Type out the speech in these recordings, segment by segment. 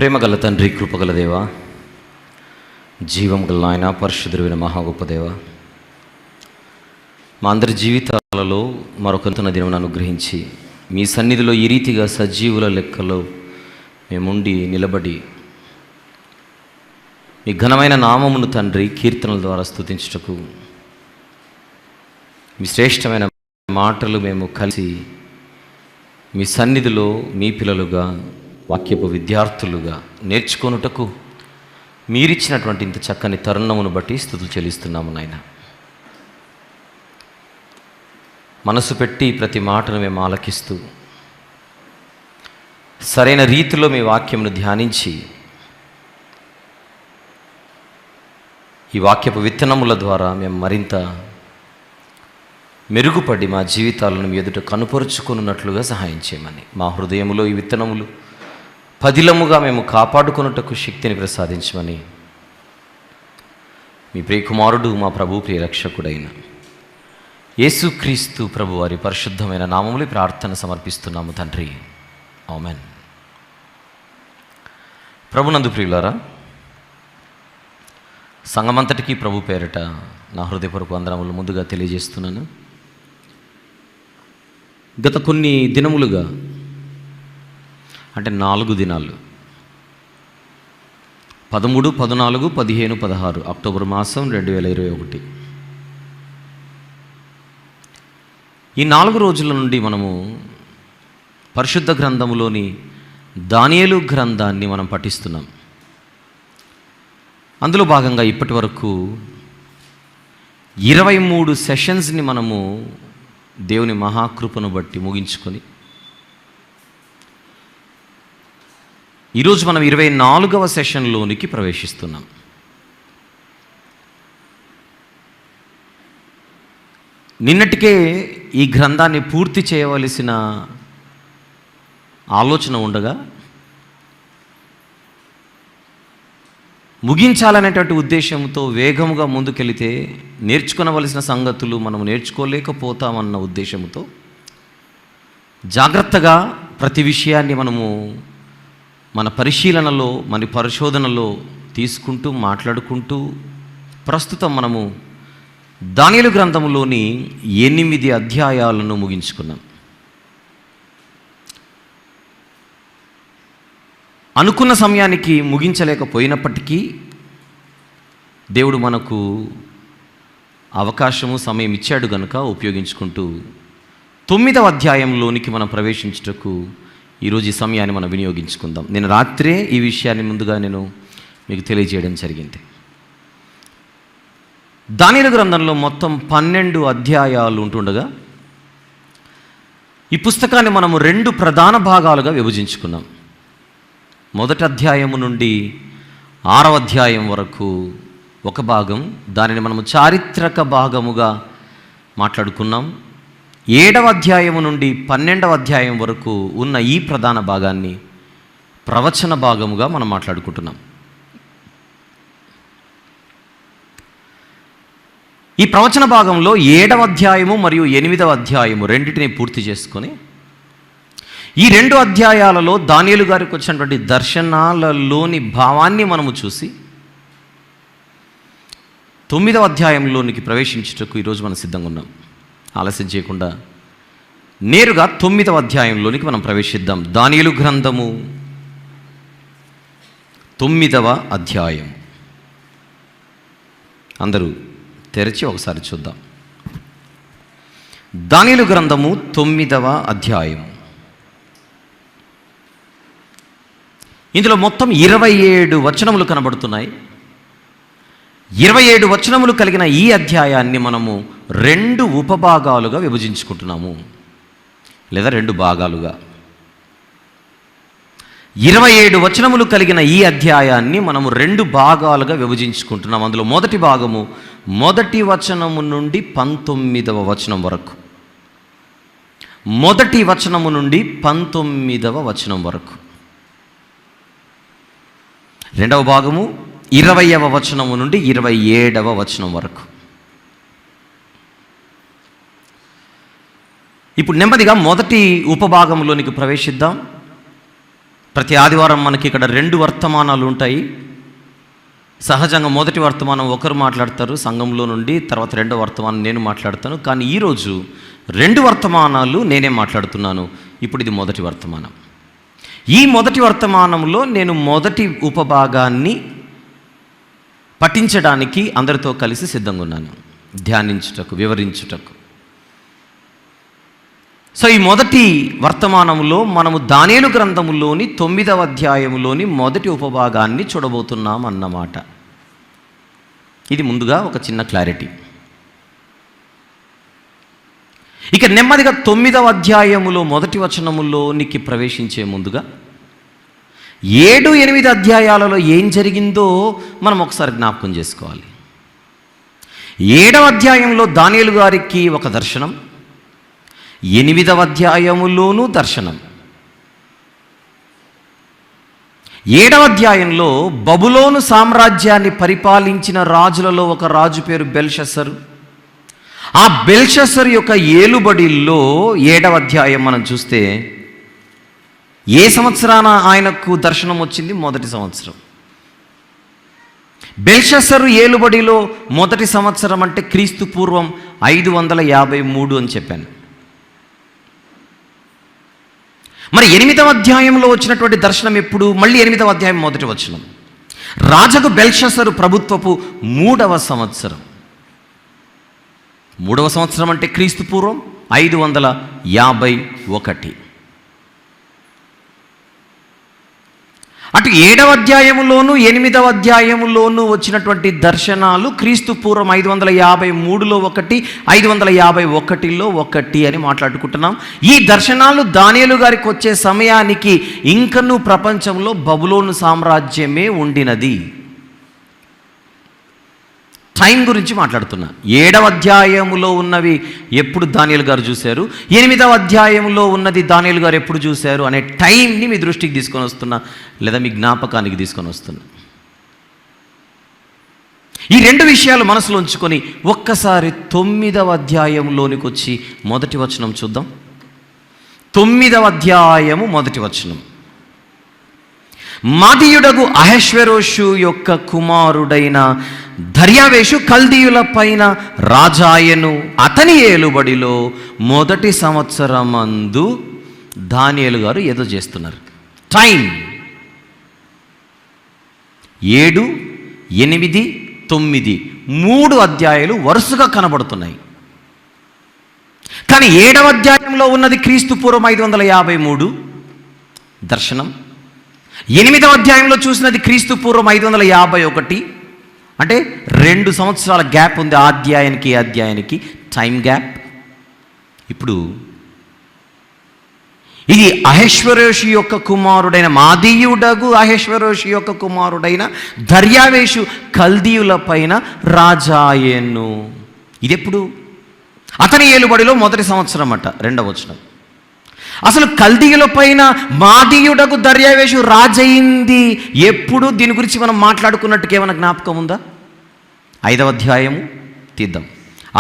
ప్రేమగల తండ్రి, కృపగల దేవా, జీవం గల నాయన, పరిశుద్ధుడైన మహా గొప్ప దేవా, మా అందరి జీవితాలలో మరొక నూతన దినమును అనుగ్రహించి మీ సన్నిధిలో ఈ రీతిగా సజీవుల లెక్కలో మేముండి నిలబడి మీ ఘనమైన నామమును తండ్రి కీర్తనల ద్వారా స్తుతించుటకు, మీ శ్రేష్టమైన మాటలు మేము కలిసి మీ సన్నిధిలో మీ పిల్లలుగా, వాక్యపు విద్యార్థులుగా నేర్చుకొనుటకు మీరిచ్చినటువంటి ఇంత చక్కని తరుణమును బట్టి స్తుతులు చెల్లిస్తున్నాము నాయన. మనసు పెట్టి ప్రతి మాటను మేము ఆలకిస్తూ సరైన రీతిలో మీ వాక్యమును ధ్యానించి ఈ వాక్యపు విత్తనముల ద్వారా మేము మరింత మెరుగుపడి మా జీవితాలను మీ ఎదుట కనుపరుచుకున్నట్లుగా సహాయం చేయమని, మా హృదయములో ఈ విత్తనములు పదిలముగా మేము కాపాడుకొనుటకు శక్తిని ప్రసాదించమని మీ ప్రియకుమారుడు, మా ప్రభు ప్రియరక్షకుడైన యేసుక్రీస్తు ప్రభు వారి పరిశుద్ధమైన నామములు ప్రార్థన సమర్పిస్తున్నాము తండ్రి, ఆమెన్. ప్రభునందు ప్రియులారా, సంఘమంతటికీ ప్రభు పేరిట నా హృదయపూర్వక వందనములు ముందుగా తెలియజేస్తున్నాను. గత కొన్ని దినములుగా, అంటే 4 దినాలు, 13, 14, 15, 16 అక్టోబర్ మాసం 2021, ఈ 4 రోజుల నుండి మనము పరిశుద్ధ గ్రంథములోని దానియేలు గ్రంథాన్ని మనం పఠిస్తున్నాం. అందులో భాగంగా ఇప్పటి వరకు 23 సెషన్స్ని మనము దేవుని మహాకృపను బట్టి ముగించుకొని ఈరోజు మనం 24వ సెషన్లోనికి ప్రవేశిస్తున్నాం. నిన్నటికే ఈ గ్రంథాన్ని పూర్తి చేయవలసిన ఆలోచన ఉండగా ముగించాలనేటువంటి ఉద్దేశంతో వేగముగా ముందుకెళితే నేర్చుకునవలసిన సంగతులు మనం నేర్చుకోలేకపోతామన్న ఉద్దేశంతో జాగ్రత్తగా ప్రతి విషయాన్ని మనము మన పరిశీలనలో, మన పరిశోధనలో తీసుకుంటూ మాట్లాడుకుంటూ ప్రస్తుతం మనము దానియేలు గ్రంథములోని 8 అధ్యాయాలను ముగించుకున్నాం. అనుకున్న సమయానికి ముగించలేకపోయినప్పటికీ దేవుడు మనకు అవకాశము, సమయం ఇచ్చాడు కనుక ఉపయోగించుకుంటూ 9వ అధ్యాయంలోనికి మనం ప్రవేశించుటకు ఈరోజు ఈ సమయాన్ని మనం వినియోగించుకుందాం. నేను రాత్రే ఈ విషయాన్ని ముందుగా నేను మీకు తెలియజేయడం జరిగింది. దానియేలు గ్రంథంలో మొత్తం 12 అధ్యాయాలు ఉంటుండగా ఈ పుస్తకాన్ని మనము 2 ప్రధాన భాగాలుగా విభజించుకున్నాం. మొదటి అధ్యాయము నుండి 6వ అధ్యాయం వరకు ఒక భాగం, దానిని మనము చారిత్రక భాగముగా మాట్లాడుకున్నాం. 7వ అధ్యాయము నుండి 12వ అధ్యాయం వరకు ఉన్న ఈ ప్రధాన భాగాన్ని ప్రవచన భాగముగా మనం మాట్లాడుకుంటున్నాం. ఈ ప్రవచన భాగంలో 7వ అధ్యాయము మరియు 8వ అధ్యాయము రెండింటిని పూర్తి చేసుకొని ఈ 2 అధ్యాయాలలో దానియేలు గారికి వచ్చినటువంటి దర్శనాలలోని భావాన్ని మనము చూసి 9వ అధ్యాయంలోనికి ప్రవేశించుటకు ఈరోజు మనం సిద్ధంగా ఉన్నాం. ఆలస్యం చేయకుండా నేరుగా 9వ అధ్యాయంలోనికి మనం ప్రవేశిద్దాం. దానియేలు గ్రంథము 9వ అధ్యాయం. అందరూ తెరిచి ఒకసారి చూద్దాం. దానియేలు గ్రంథము 9వ అధ్యాయం. ఇందులో మొత్తం 27 వచనములు కనబడుతున్నాయి. 27 వచనములు కలిగిన ఈ అధ్యాయాన్ని మనము 2 ఉపభాగాలుగా విభజించుకుంటున్నాము, లేదా 2 భాగాలుగా. 27 వచనములు కలిగిన ఈ అధ్యాయాన్ని మనము 2 భాగాలుగా విభజించుకుంటున్నాం. అందులో మొదటి భాగము 1వ వచనము నుండి 19వ వచనం వరకు, 1వ వచనము నుండి 19వ వచనం వరకు. 2వ భాగము 20వ వచనము నుండి 27వ వచనం వరకు. ఇప్పుడు నెమ్మదిగా మొదటి ఉపభాగంలోనికి ప్రవేశిద్దాం. ప్రతి ఆదివారం మనకి ఇక్కడ 2 వర్తమానాలు ఉంటాయి. సహజంగా మొదటి వర్తమానం ఒకరు మాట్లాడతారు సంఘంలో నుండి, తర్వాత 2వ వర్తమానం నేను మాట్లాడతాను. కానీ ఈరోజు 2 వర్తమానాలు నేనే మాట్లాడుతున్నాను. ఇప్పుడు ఇది మొదటి వర్తమానం. ఈ మొదటి వర్తమానంలో నేను మొదటి ఉపభాగాన్ని పఠించడానికి అందరితో కలిసి సిద్ధంగా ఉన్నాను, ధ్యానించుటకు, వివరించుటకు. సో ఈ మొదటి వర్తమానంలో మనము దానియేలు గ్రంథములోని 9వ అధ్యాయములోని మొదటి ఉపభాగాన్ని చూడబోతున్నాం అన్నమాట. ఇది ముందుగా ఒక చిన్న క్లారిటీ. ఇక నెమ్మదిగా 9వ అధ్యాయములో మొదటి వచనములోనికి ప్రవేశించే ముందుగా 7, 8 అధ్యాయాలలో ఏం జరిగిందో మనం ఒకసారి జ్ఞాపకం చేసుకోవాలి. 7వ అధ్యాయంలో దానియేలు గారికి ఒక దర్శనం, 8వ అధ్యాయములోనూ దర్శనం. 7వ అధ్యాయంలో బబులోను సామ్రాజ్యాన్ని పరిపాలించిన రాజులలో ఒక రాజు పేరు బెల్షస్సరు. ఆ బెల్షస్సరు యొక్క ఏలుబడిలో 7వ అధ్యాయం మనం చూస్తే ఏ సంవత్సరాన ఆయనకు దర్శనం వచ్చింది? మొదటి సంవత్సరం. బెల్షస్సరు ఏలుబడిలో మొదటి సంవత్సరం అంటే క్రీస్తు పూర్వం 553 అని చెప్పాను. మరి 8వ అధ్యాయంలో వచ్చినటువంటి దర్శనం ఎప్పుడు? మళ్ళీ 8వ అధ్యాయం మొదటి వచనం. రాజగు బెల్షస్సరు ప్రభుత్వపు 3వ సంవత్సరం. 3వ సంవత్సరం అంటే క్రీస్తు పూర్వం 551. అటు 7వ అధ్యాయములోను 8వ అధ్యాయములోను వచ్చినటువంటి దర్శనాలు క్రీస్తు పూర్వం 553లో ఒకటి, 551లో ఒకటి అని మాట్లాడుకుంటున్నాం. ఈ దర్శనాలు దానియేలు గారికి వచ్చే సమయానికి ఇంకనూ ప్రపంచంలో బబులోను సామ్రాజ్యమే ఉండినది. టైం గురించి మాట్లాడుతున్నా. 7వ అధ్యాయములో ఉన్నవి ఎప్పుడు దానియేలు గారు చూశారు, 8వ అధ్యాయంలో ఉన్నది దానియేలు గారు ఎప్పుడు చూశారు అనే టైంని మీ దృష్టికి తీసుకొని వస్తున్నా, లేదా మీ జ్ఞాపకానికి తీసుకొని వస్తున్నా. ఈ 2 విషయాలు మనసులో ఉంచుకొని ఒక్కసారి 9వ అధ్యాయంలోనికి వచ్చి మొదటి వచనం చూద్దాం. 9వ అధ్యాయము మొదటి వచనం. మాదీయుడగు అహష్వేరోషు యొక్క కుమారుడైన దర్యావేషు కల్దీయుల పైన రాజాయను, అతని ఏలుబడిలో మొదటి సంవత్సరమందు దానియేలు గారు ఏదో చేస్తున్నారు. టైం 7, 8, 9 3 అధ్యాయాలు వరుసగా కనబడుతున్నాయి. కానీ 7వ అధ్యాయంలో ఉన్నది క్రీస్తు పూర్వం 553 దర్శనం. 8వ అధ్యాయంలో చూసినది క్రీస్తు పూర్వం 551. అంటే 2 సంవత్సరాల గ్యాప్ ఉంది ఆ అధ్యాయానికి, ఈ అధ్యాయానికి టైం గ్యాప్. ఇప్పుడు ఇది అహష్వేరోషు యొక్క కుమారుడైన, మాదీయుడగు అహష్వేరోషు యొక్క కుమారుడైన దర్యావేషు కల్దీయుల పైన రాజాయను. ఇది ఎప్పుడు? అతని ఏలుబడిలో మొదటి సంవత్సరం అట, 2వ వచనం. అసలు కల్దీయుల పైన మాదీయుడకు దర్యావేషు రాజయింది ఎప్పుడు? దీని గురించి మనం మాట్లాడుకున్నట్టుగా ఏమైనా జ్ఞాపకం ఉందా? 5వ అధ్యాయము తీద్దాం.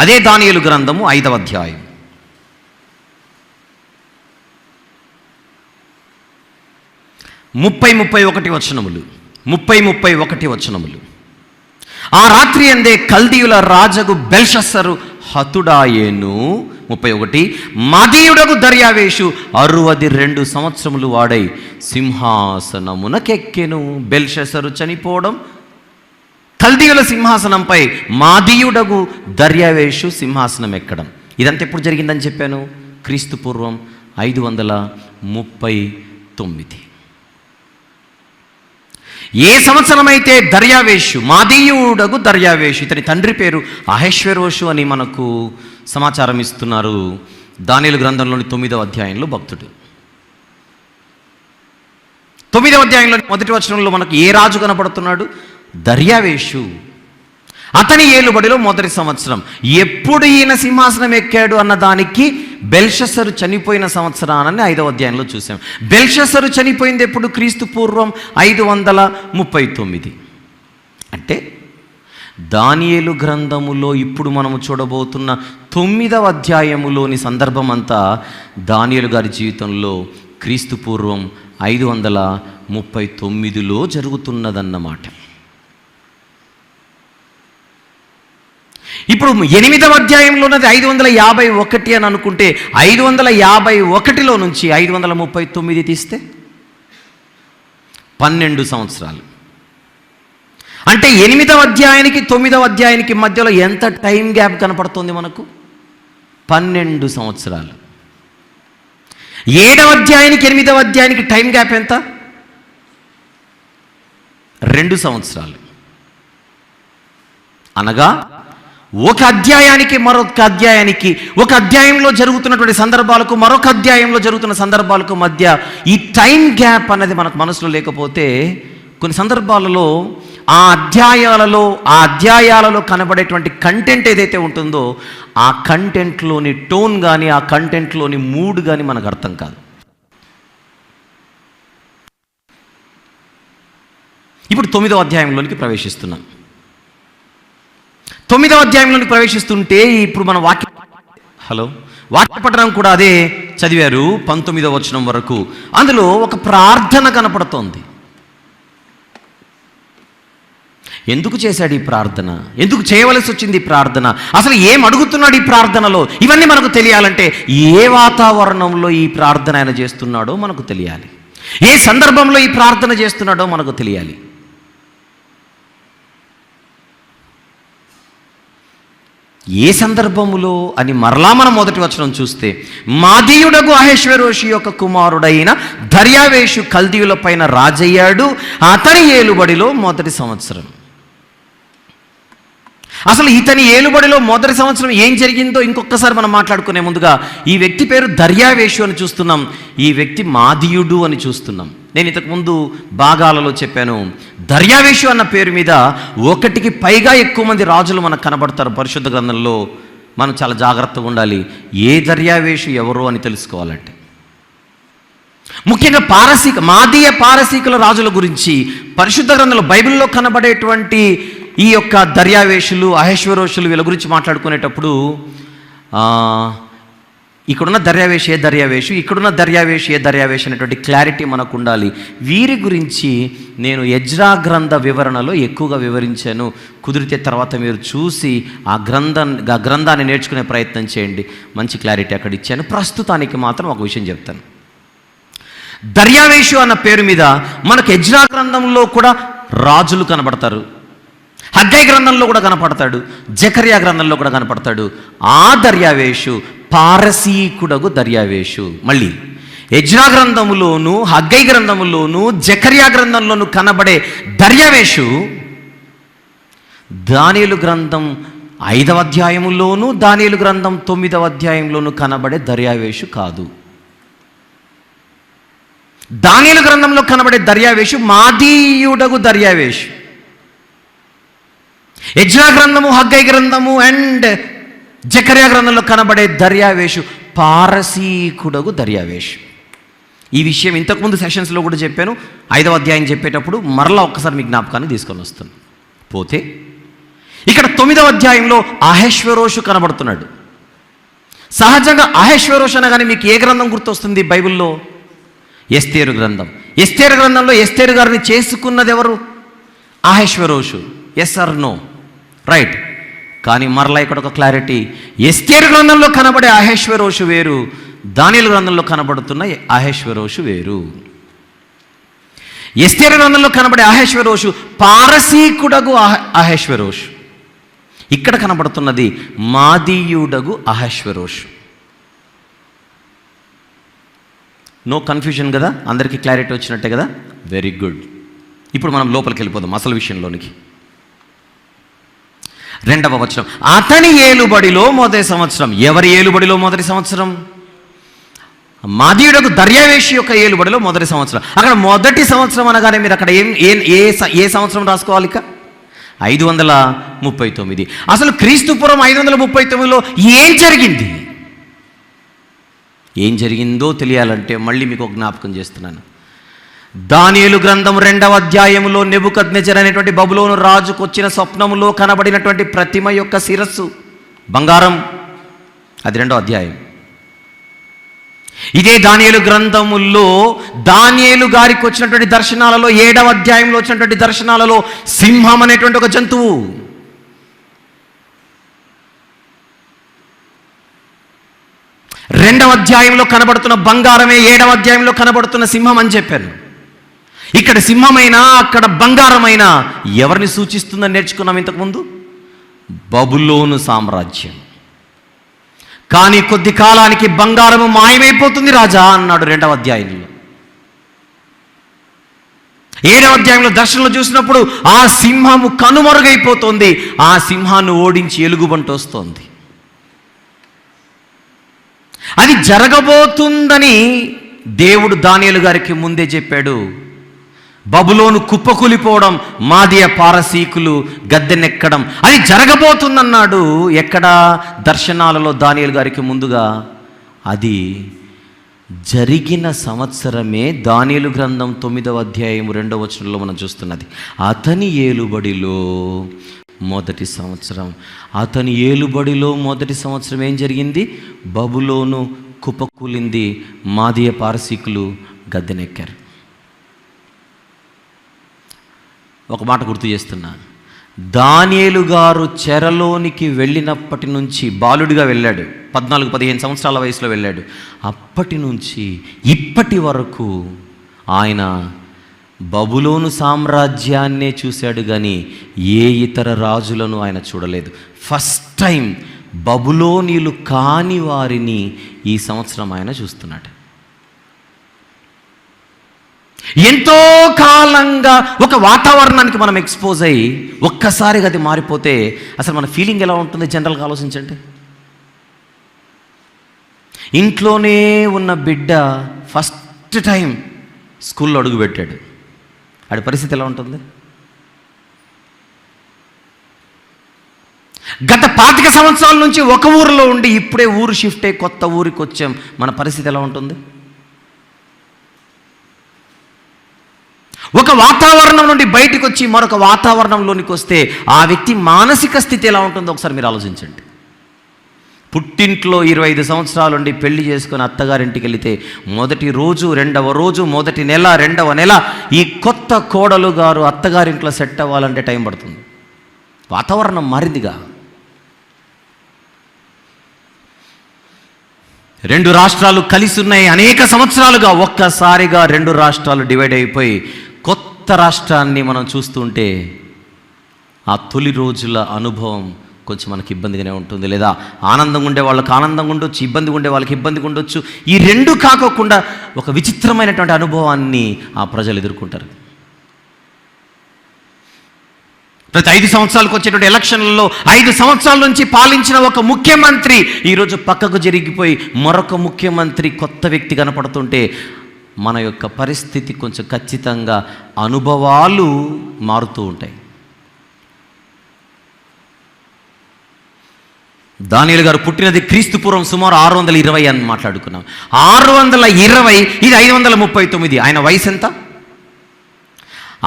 అదే దానియేలు గ్రంథము 5వ అధ్యాయం. 30-31 వచనములు. 30-31 వచనములు. ఆ రాత్రి అందే కల్దీయుల రాజగు బెల్షస్సరు హతుడాయేను. 31 మాదీయుడగు దర్యావేషు 62 సంవత్సరములు వాడై సింహాసనమునకెక్కెను. బెల్షస్సరు చనిపోవడం, కల్దీయుల సింహాసనంపై మాదీయుడగు దర్యావేషు సింహాసనం ఎక్కడం, ఇదంతా ఎప్పుడు జరిగిందని చెప్పాను? క్రీస్తు పూర్వం 539. ఏ సంవత్సరమైతే దర్యావేషు, మాదీయుడగు దర్యావేషు, ఇతని తండ్రి పేరు అహష్వేరోషు అని మనకు సమాచారం ఇస్తున్నారు దానియేలు గ్రంథంలోని 9వ అధ్యాయంలో భక్తుడు. 9వ అధ్యాయంలోని మొదటి వచనంలో మనకు ఏ రాజు కనపడుతున్నాడు? దర్యావేషు. అతని ఏలుబడిలో మొదటి సంవత్సరం. ఎప్పుడు ఈయన సింహాసనం ఎక్కాడు అన్న దానికి బెల్షస్సరు చనిపోయిన సంవత్సరాన్ని 5వ అధ్యాయంలో చూసాం. బెల్షస్సరు చనిపోయింది ఎప్పుడు? క్రీస్తు పూర్వం 539. అంటే దానియేలు గ్రంథములో ఇప్పుడు మనము చూడబోతున్న 9వ అధ్యాయములోని సందర్భం అంతా దానియేలు గారి జీవితంలో క్రీస్తు పూర్వం 539లో జరుగుతున్నదన్నమాట. ఇప్పుడు 8వ అధ్యాయంలో ఉన్నది 551 అని అనుకుంటే 551లో నుంచి 539 తీస్తే 12 సంవత్సరాలు. అంటే 8వ అధ్యాయానికి 9వ అధ్యాయానికి మధ్యలో ఎంత టైం గ్యాప్ కనపడుతుంది మనకు? 12 సంవత్సరాలు. 7వ అధ్యాయానికి 8వ అధ్యాయానికి టైం గ్యాప్ ఎంత? 2 సంవత్సరాలు. అనగా ఒక అధ్యాయానికి మరొక అధ్యాయానికి, ఒక అధ్యాయంలో జరుగుతున్నటువంటి సందర్భాలకు మరొక అధ్యాయంలో జరుగుతున్న సందర్భాలకు మధ్య ఈ టైం గ్యాప్ అనేది మనకు మనసులో లేకపోతే కొన్ని సందర్భాలలో ఆ అధ్యాయాలలో కనబడేటువంటి కంటెంట్ ఏదైతే ఉంటుందో ఆ కంటెంట్లోని టోన్ కానీ ఆ కంటెంట్లోని మూడ్ కానీ మనకు అర్థం కాదు. ఇప్పుడు 9వ అధ్యాయంలోనికి ప్రవేశిస్తున్నాం. 9వ అధ్యాయంలోనికి ప్రవేశిస్తుంటే ఇప్పుడు మన వాక్య పఠనం కూడా అదే చదివారు 19వ వచనం వరకు. అందులో ఒక ప్రార్థన కనపడుతోంది. ఎందుకు చేశాడు ఈ ప్రార్థన? ఎందుకు చేయవలసి వచ్చింది ఈ ప్రార్థన? అసలు ఏం అడుగుతున్నాడు ఈ ప్రార్థనలో? ఇవన్నీ మనకు తెలియాలంటే ఏ వాతావరణంలో ఈ ప్రార్థన ఆయన చేస్తున్నాడో మనకు తెలియాలి. ఏ సందర్భంలో ఈ ప్రార్థన చేస్తున్నాడో మనకు తెలియాలి. ఏ సందర్భములో అని మరలా మనం మొదటి వచనం చూస్తే, మాదీయుడగు అహష్వేరోషు యొక్క కుమారుడైన దర్యావేషు కల్దీయుల పైన రాజయ్యాడు, అతని ఏలుబడిలో మొదటి సంవత్సరం. అసలు ఇతని ఏలుబడిలో మొదటి సంవత్సరం ఏం జరిగిందో ఇంకొకసారి మనం మాట్లాడుకునే ముందుగా ఈ వ్యక్తి పేరు దర్యావేషు అని చూస్తున్నాం, ఈ వ్యక్తి మాదీయుడు అని చూస్తున్నాం. నేను ఇంతకుముందు భాగాలలో చెప్పాను, దర్యావేషు అన్న పేరు మీద 1కి పైగా ఎక్కువ మంది రాజులు మనకు కనబడతారు పరిశుద్ధ గ్రంథంలో. మనం చాలా జాగ్రత్తగా ఉండాలి ఏ దర్యావేషు ఎవరు అని తెలుసుకోవాలంటే. ముఖ్యంగా మాదీయ పారసీకుల రాజుల గురించి పరిశుద్ధ గ్రంథంలో బైబిల్లో కనబడేటువంటి ఈ యొక్క దర్యావేషులు అహష్వేరోషులు వీళ్ళ గురించి మాట్లాడుకునేటప్పుడు ఇక్కడున్న దర్యావేషు ఏ దర్యావేషు, ఇక్కడున్న దర్యావేషు ఏ దర్యావేషు అనేటువంటి క్లారిటీ మనకు ఉండాలి. వీరి గురించి నేను ఎజ్రా గ్రంథ వివరణలో ఎక్కువగా వివరించాను. కుదిరితే తర్వాత మీరు చూసి ఆ గ్రంథాన్ని నేర్చుకునే ప్రయత్నం చేయండి. మంచి క్లారిటీ అక్కడ ఇచ్చాను. ప్రస్తుతానికి మాత్రం ఒక విషయం చెప్తాను. దర్యావేషు అన్న పేరు మీద మనకు ఎజ్రా గ్రంథంలో కూడా రాజులు కనబడతారు, హగ్గై గ్రంథంలో కూడా కనపడతాడు, జకర్యా గ్రంథంలో కూడా కనపడతాడు. ఆ దర్యావేషు పారసీకుడగు దర్యావేషు. మళ్ళీ ఎజ్రా గ్రంథములోను హగ్గై గ్రంథములోను జకర్యా గ్రంథంలోను కనబడే దర్యావేషు దానియేలు గ్రంథం 5వ అధ్యాయములోను దానియేలు గ్రంథం 9వ అధ్యాయంలోను కనబడే దర్యావేషు కాదు. దానియేలు గ్రంథంలో కనబడే దర్యావేషు మాదీయుడగు దర్యావేషు. ఎజ్రా గ్రంథము హగ్గై గ్రంథము అండ్ జకర్యా గ్రంథంలో కనబడే దర్యావేషు పారసీకుడగు దర్యావేషు. ఈ విషయం ఇంతకుముందు సెషన్స్లో కూడా చెప్పాను. 5వ అధ్యాయం చెప్పేటప్పుడు మరలా ఒక్కసారి మీ జ్ఞాపకాన్ని తీసుకొని వస్తాను. పోతే ఇక్కడ 9వ అధ్యాయంలో అహష్వేరోషు కనబడుతున్నాడు. సహజంగా అహష్వేరోషు అనగానే మీకు ఏ గ్రంథం గుర్తొస్తుంది బైబిల్లో? ఎస్తేరు గ్రంథం. ఎస్తేరు గ్రంథంలో ఎస్తేరు గారిని చేసుకున్నది ఎవరు? Ahasuerus. Yes or no? Right. కానీ మరలా ఇక్కడ ఒక క్లారిటీ, ఎస్తేరు గ్రంథంలో కనబడే అహష్వేరోషు వేరు, దానియేలు గ్రంథంలో కనబడుతున్న అహష్వేరోషు వేరు. ఎస్తేరు గ్రంథంలో కనబడే అహష్వేరోషు పారసీకుడగు అహష్వేరోషు. ఇక్కడ కనబడుతున్నది మాదీయుడగు అహష్వేరోషు. నో కన్ఫ్యూజన్ కదా? అందరికీ క్లారిటీ వచ్చినట్టే కదా? Very good. ఇప్పుడు మనం లోపలికి వెళ్ళిపోదాం అసలు విషయంలోనికి. 2వ వచనం, అతని ఏలుబడిలో మొదటి సంవత్సరం. ఎవరి ఏలుబడిలో మొదటి సంవత్సరం? మాదీయుడకు దర్యావేషు యొక్క ఏలుబడిలో మొదటి సంవత్సరం. అక్కడ మొదటి సంవత్సరం అనగానే మీరు అక్కడ ఏ సంవత్సరం రాసుకోవాలి? 539. అసలు క్రీస్తుపురం 539లో ఏం జరిగింది? ఏం జరిగిందో తెలియాలంటే మళ్ళీ మీకు ఒక జ్ఞాపకం చేస్తున్నాను. దానియేలు గ్రంథం 2వ అధ్యాయంలో నెబుకద్నెజర్ అనేటువంటి బబులోను రాజుకు వచ్చిన స్వప్నములో కనబడినటువంటి ప్రతిమ యొక్క శిరస్సు బంగారం. అది 2వ అధ్యాయం. ఇదే దానియేలు గ్రంథముల్లో దానియేలు గారికి వచ్చినటువంటి దర్శనాలలో 7వ అధ్యాయంలో వచ్చినటువంటి దర్శనాలలో సింహం అనేటువంటి ఒక జంతువు, 2వ అధ్యాయంలో కనబడుతున్న బంగారమే 7వ అధ్యాయంలో కనబడుతున్న సింహం అని చెప్పాను. ఇక్కడ సింహమైనా అక్కడ బంగారమైనా ఎవరిని సూచిస్తుందని నేర్చుకున్నాం ఇంతకుముందు? బబులోను సామ్రాజ్యం. కానీ కొద్ది కాలానికి బంగారము మాయమైపోతుంది రాజా అన్నాడు 2వ అధ్యాయంలో. 7వ అధ్యాయంలో దర్శనంలో చూసినప్పుడు ఆ సింహము కనుమరుగైపోతుంది. ఆ సింహాన్ని ఓడించి ఎలుగుబంటి వస్తోంది. అది జరగబోతుందని దేవుడు దానియేలు గారికి ముందే చెప్పాడు. బబులోను కుప్పకూలిపోవడం, మాదియ పారసీకులు గద్దెనెక్కడం అది జరగబోతుందన్నాడు. ఎక్కడ? దర్శనాలలో దానియేలు గారికి ముందుగా. అది జరిగిన సంవత్సరమే దానియేలు గ్రంథం 9వ అధ్యాయం 2వ వచనంలో మనం చూస్తున్నది. అతని ఏలుబడిలో మొదటి సంవత్సరం. అతని ఏలుబడిలో మొదటి సంవత్సరం ఏం జరిగింది? బబులోను కుప్పకూలింది, మాదియ పారసీకులు గద్దెనెక్కారు. ఒక మాట గుర్తు చేస్తున్నా, దానియేలు గారు చెరలోనికి వెళ్ళినప్పటి నుంచి, బాలుడిగా వెళ్ళాడు, 14-15 సంవత్సరాల వయసులో వెళ్ళాడు. అప్పటి నుంచి ఇప్పటి వరకు ఆయన బబులోను సామ్రాజ్యాన్నే చూశాడు కానీ ఏ ఇతర రాజులను ఆయన చూడలేదు. ఫస్ట్ టైం బబులోనీయులు కాని వారిని ఈ సంవత్సరం ఆయన చూస్తున్నాడు. ఎంతో కాలంగా ఒక వాతావరణానికి మనం ఎక్స్పోజ్ అయ్యి ఒక్కసారిగా అది మారిపోతే అసలు మన ఫీలింగ్ ఎలా ఉంటుంది? జనరల్గా ఆలోచించండి. ఇంట్లోనే ఉన్న బిడ్డ ఫస్ట్ టైం స్కూల్లో అడుగుపెట్టాడు, ఆడి పరిస్థితి ఎలా ఉంటుంది? గత 25 సంవత్సరాల నుంచి ఒక ఊరిలో ఉండి ఇప్పుడే ఊరు షిఫ్ట్ అయ్యి కొత్త ఊరికి వచ్చాం, మన పరిస్థితి ఎలా ఉంటుంది? ఒక వాతావరణం నుండి బయటకు వచ్చి మరొక వాతావరణంలోనికి వస్తే ఆ వ్యక్తి మానసిక స్థితి ఎలా ఉంటుందో ఒకసారి మీరు ఆలోచించండి. పుట్టింట్లో 25 సంవత్సరాలు ఉండి పెళ్లి చేసుకుని అత్తగారింటికి వెళితే మొదటి రోజు, 2వ రోజు, మొదటి నెల, 2వ నెల ఈ కొత్త కోడలు గారు అత్తగారింట్లో సెట్ అవ్వాలంటే టైం పడుతుంది. వాతావరణం మారిందిగా. 2 రాష్ట్రాలు కలిసి ఉన్నాయి అనేక సంవత్సరాలుగా. ఒక్కసారిగా 2 రాష్ట్రాలు డివైడ్ అయిపోయి కొత్త రాష్ట్రాన్ని మనం చూస్తుంటే ఆ తొలి రోజుల అనుభవం కొంచెం మనకి ఇబ్బందిగానే ఉంటుంది. లేదా ఆనందంగా ఉండే వాళ్ళకి ఆనందంగా ఉండొచ్చు, ఇబ్బందిగా ఉండే వాళ్ళకి ఇబ్బందిగా ఉండొచ్చు. ఈ 2 కాకోకుండా ఒక విచిత్రమైనటువంటి అనుభవాన్ని ఆ ప్రజలు ఎదుర్కొంటారు. ప్రతి 5 సంవత్సరాలకు వచ్చేటువంటి ఎలక్షన్లలో 5 సంవత్సరాల నుంచి పాలించిన ఒక ముఖ్యమంత్రి ఈరోజు పక్కకు జరిగిపోయి మరొక ముఖ్యమంత్రి కొత్త వ్యక్తి కనపడుతుంటే మన యొక్క పరిస్థితి కొంచెం ఖచ్చితంగా అనుభవాలు మారుతూ ఉంటాయి. దానియేలు గారు పుట్టినది క్రీస్తుపూర్వం సుమారు 620 అని మాట్లాడుకున్నాం. 620, ఇది 539. ఆయన వయసు ఎంత?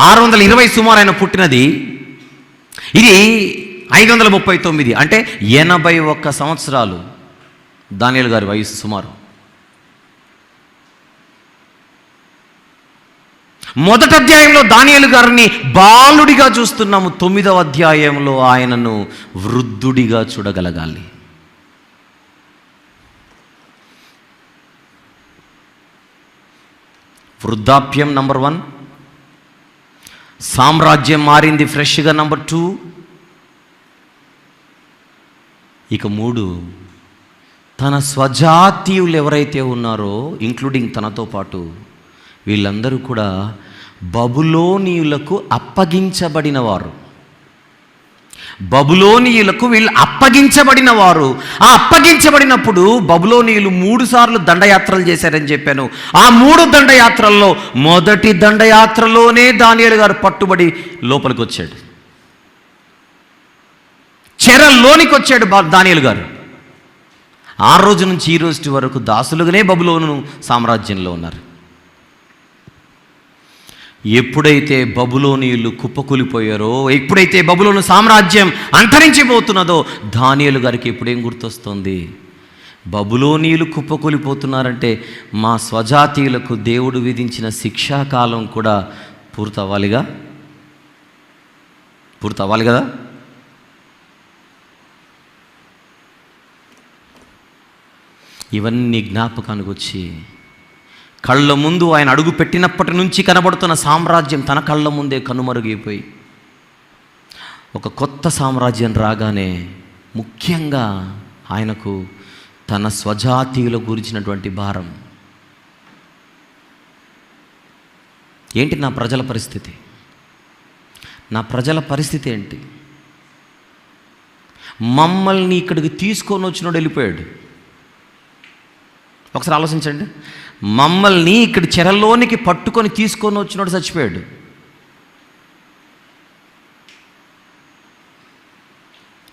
620 సుమారు ఆయన పుట్టినది, ఇది 539 అంటే 81 సంవత్సరాలు దానియేలు గారి వయసు సుమారు. మొదటి అధ్యాయంలో దానియేలు గారిని బాలుడిగా చూస్తున్నాము. 9వ అధ్యాయంలో ఆయనను వృద్ధుడిగా చూడగలగాలి. వృద్ధాప్యం నంబర్ 1, సామ్రాజ్యం మారింది ఫ్రెష్గా నంబర్ 2, ఇక 3 తన స్వజాతీయులు ఎవరైతే ఉన్నారో ఇంక్లూడింగ్ తనతో పాటు వీళ్ళందరూ కూడా బబులోనీయులకు అప్పగించబడిన వారు. బబులోనీయులకు వీళ్ళు అప్పగించబడిన వారు. ఆ అప్పగించబడినప్పుడు బబులోనీయులు 3 సార్లు దండయాత్రలు చేశారని చెప్పాను. ఆ 3 దండయాత్రల్లో మొదటి దండయాత్రలోనే దానియేలు గారు పట్టుబడి లోపలికి వచ్చాడు, చెరలోనికి వచ్చాడు దానియేలు గారు. ఆ రోజు నుంచి ఈ రోజు వరకు దాసులుగానే బబులోను సామ్రాజ్యంలో ఉన్నారు. ఎప్పుడైతే బబులోనీయులు కుప్పకూలిపోయారో, ఎప్పుడైతే బబులోను సామ్రాజ్యం అంతరించిపోతున్నదో దానియేలు గారికి ఎప్పుడేం గుర్తొస్తుంది? బబులోనీయులు కుప్పకూలిపోతున్నారంటే మా స్వజాతీయులకు దేవుడు విధించిన శిక్షాకాలం కూడా పూర్తవ్వాలి కదా. ఇవన్నీ జ్ఞాపకానికి వచ్చి కళ్ళ ముందు ఆయన అడుగు పెట్టినప్పటి నుంచి కనబడుతున్న సామ్రాజ్యం తన కళ్ళ ముందే కనుమరుగైపోయి ఒక కొత్త సామ్రాజ్యం రాగానే ముఖ్యంగా ఆయనకు తన స్వజాతీయుల గురించినటువంటి భారం ఏంటి? నా ప్రజల పరిస్థితి ఏంటి? మమ్మల్ని ఇక్కడికి తీసుకొని వచ్చినోడు వెళ్ళిపోయాడు. ఒకసారి ఆలోచించండి. మమ్మల్ని ఇక్కడ చెరలోనికి పట్టుకొని తీసుకొని వచ్చినోడు చచ్చిపోయాడు.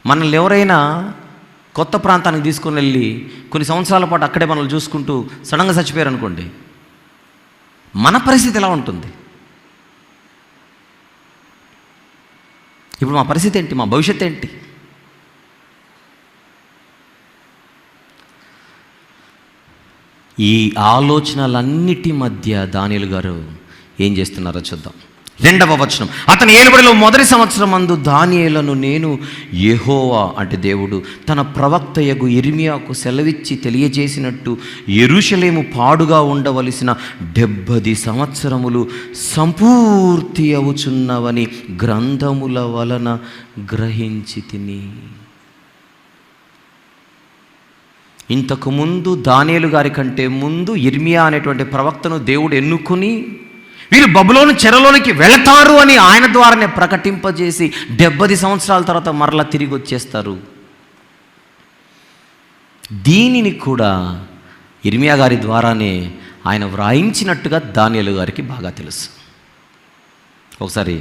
మనల్ని ఎవరైనా కొత్త ప్రాంతానికి తీసుకొని వెళ్ళి కొన్ని సంవత్సరాల పాటు అక్కడే మనల్ని చూసుకుంటూ సడన్గా చచ్చిపోయారు అనుకోండి, మన పరిస్థితి ఎలా ఉంటుంది? ఇప్పుడు మా పరిస్థితి ఏంటి? మా భవిష్యత్తు ఏంటి? ఈ ఆలోచనలన్నిటి మధ్య దానియేలు గారు ఏం చేస్తున్నారో చూద్దాం. 2వ వచనం, అతని ఏలుబడిలో మొదటి సంవత్సరం అందు దానియేలును నేను యెహోవా అంటే దేవుడు తన ప్రవక్తయగు ఇర్మియాకు సెలవిచ్చి తెలియజేసినట్టు యెరూషలేము పాడుగా ఉండవలసిన 70 సంవత్సరములు సంపూర్తి అవుచున్నవని గ్రంథముల వలన గ్రహించి తిని. ఇంతకుముందు దానియేలు గారి కంటే ముందు ఇర్మియా అనేటువంటి ప్రవక్తను దేవుడు ఎన్నుకుని వీరు బబులోను చెరలోనికి వెళతారు అని ఆయన ద్వారానే ప్రకటింపజేసి 70 సంవత్సరాల తర్వాత మరలా తిరిగి వచ్చేస్తారు. దీనిని కూడా ఇర్మియా గారి ద్వారానే ఆయన వ్రాయించినట్టుగా దానియేలు గారికి బాగా తెలుసు. ఒకసారి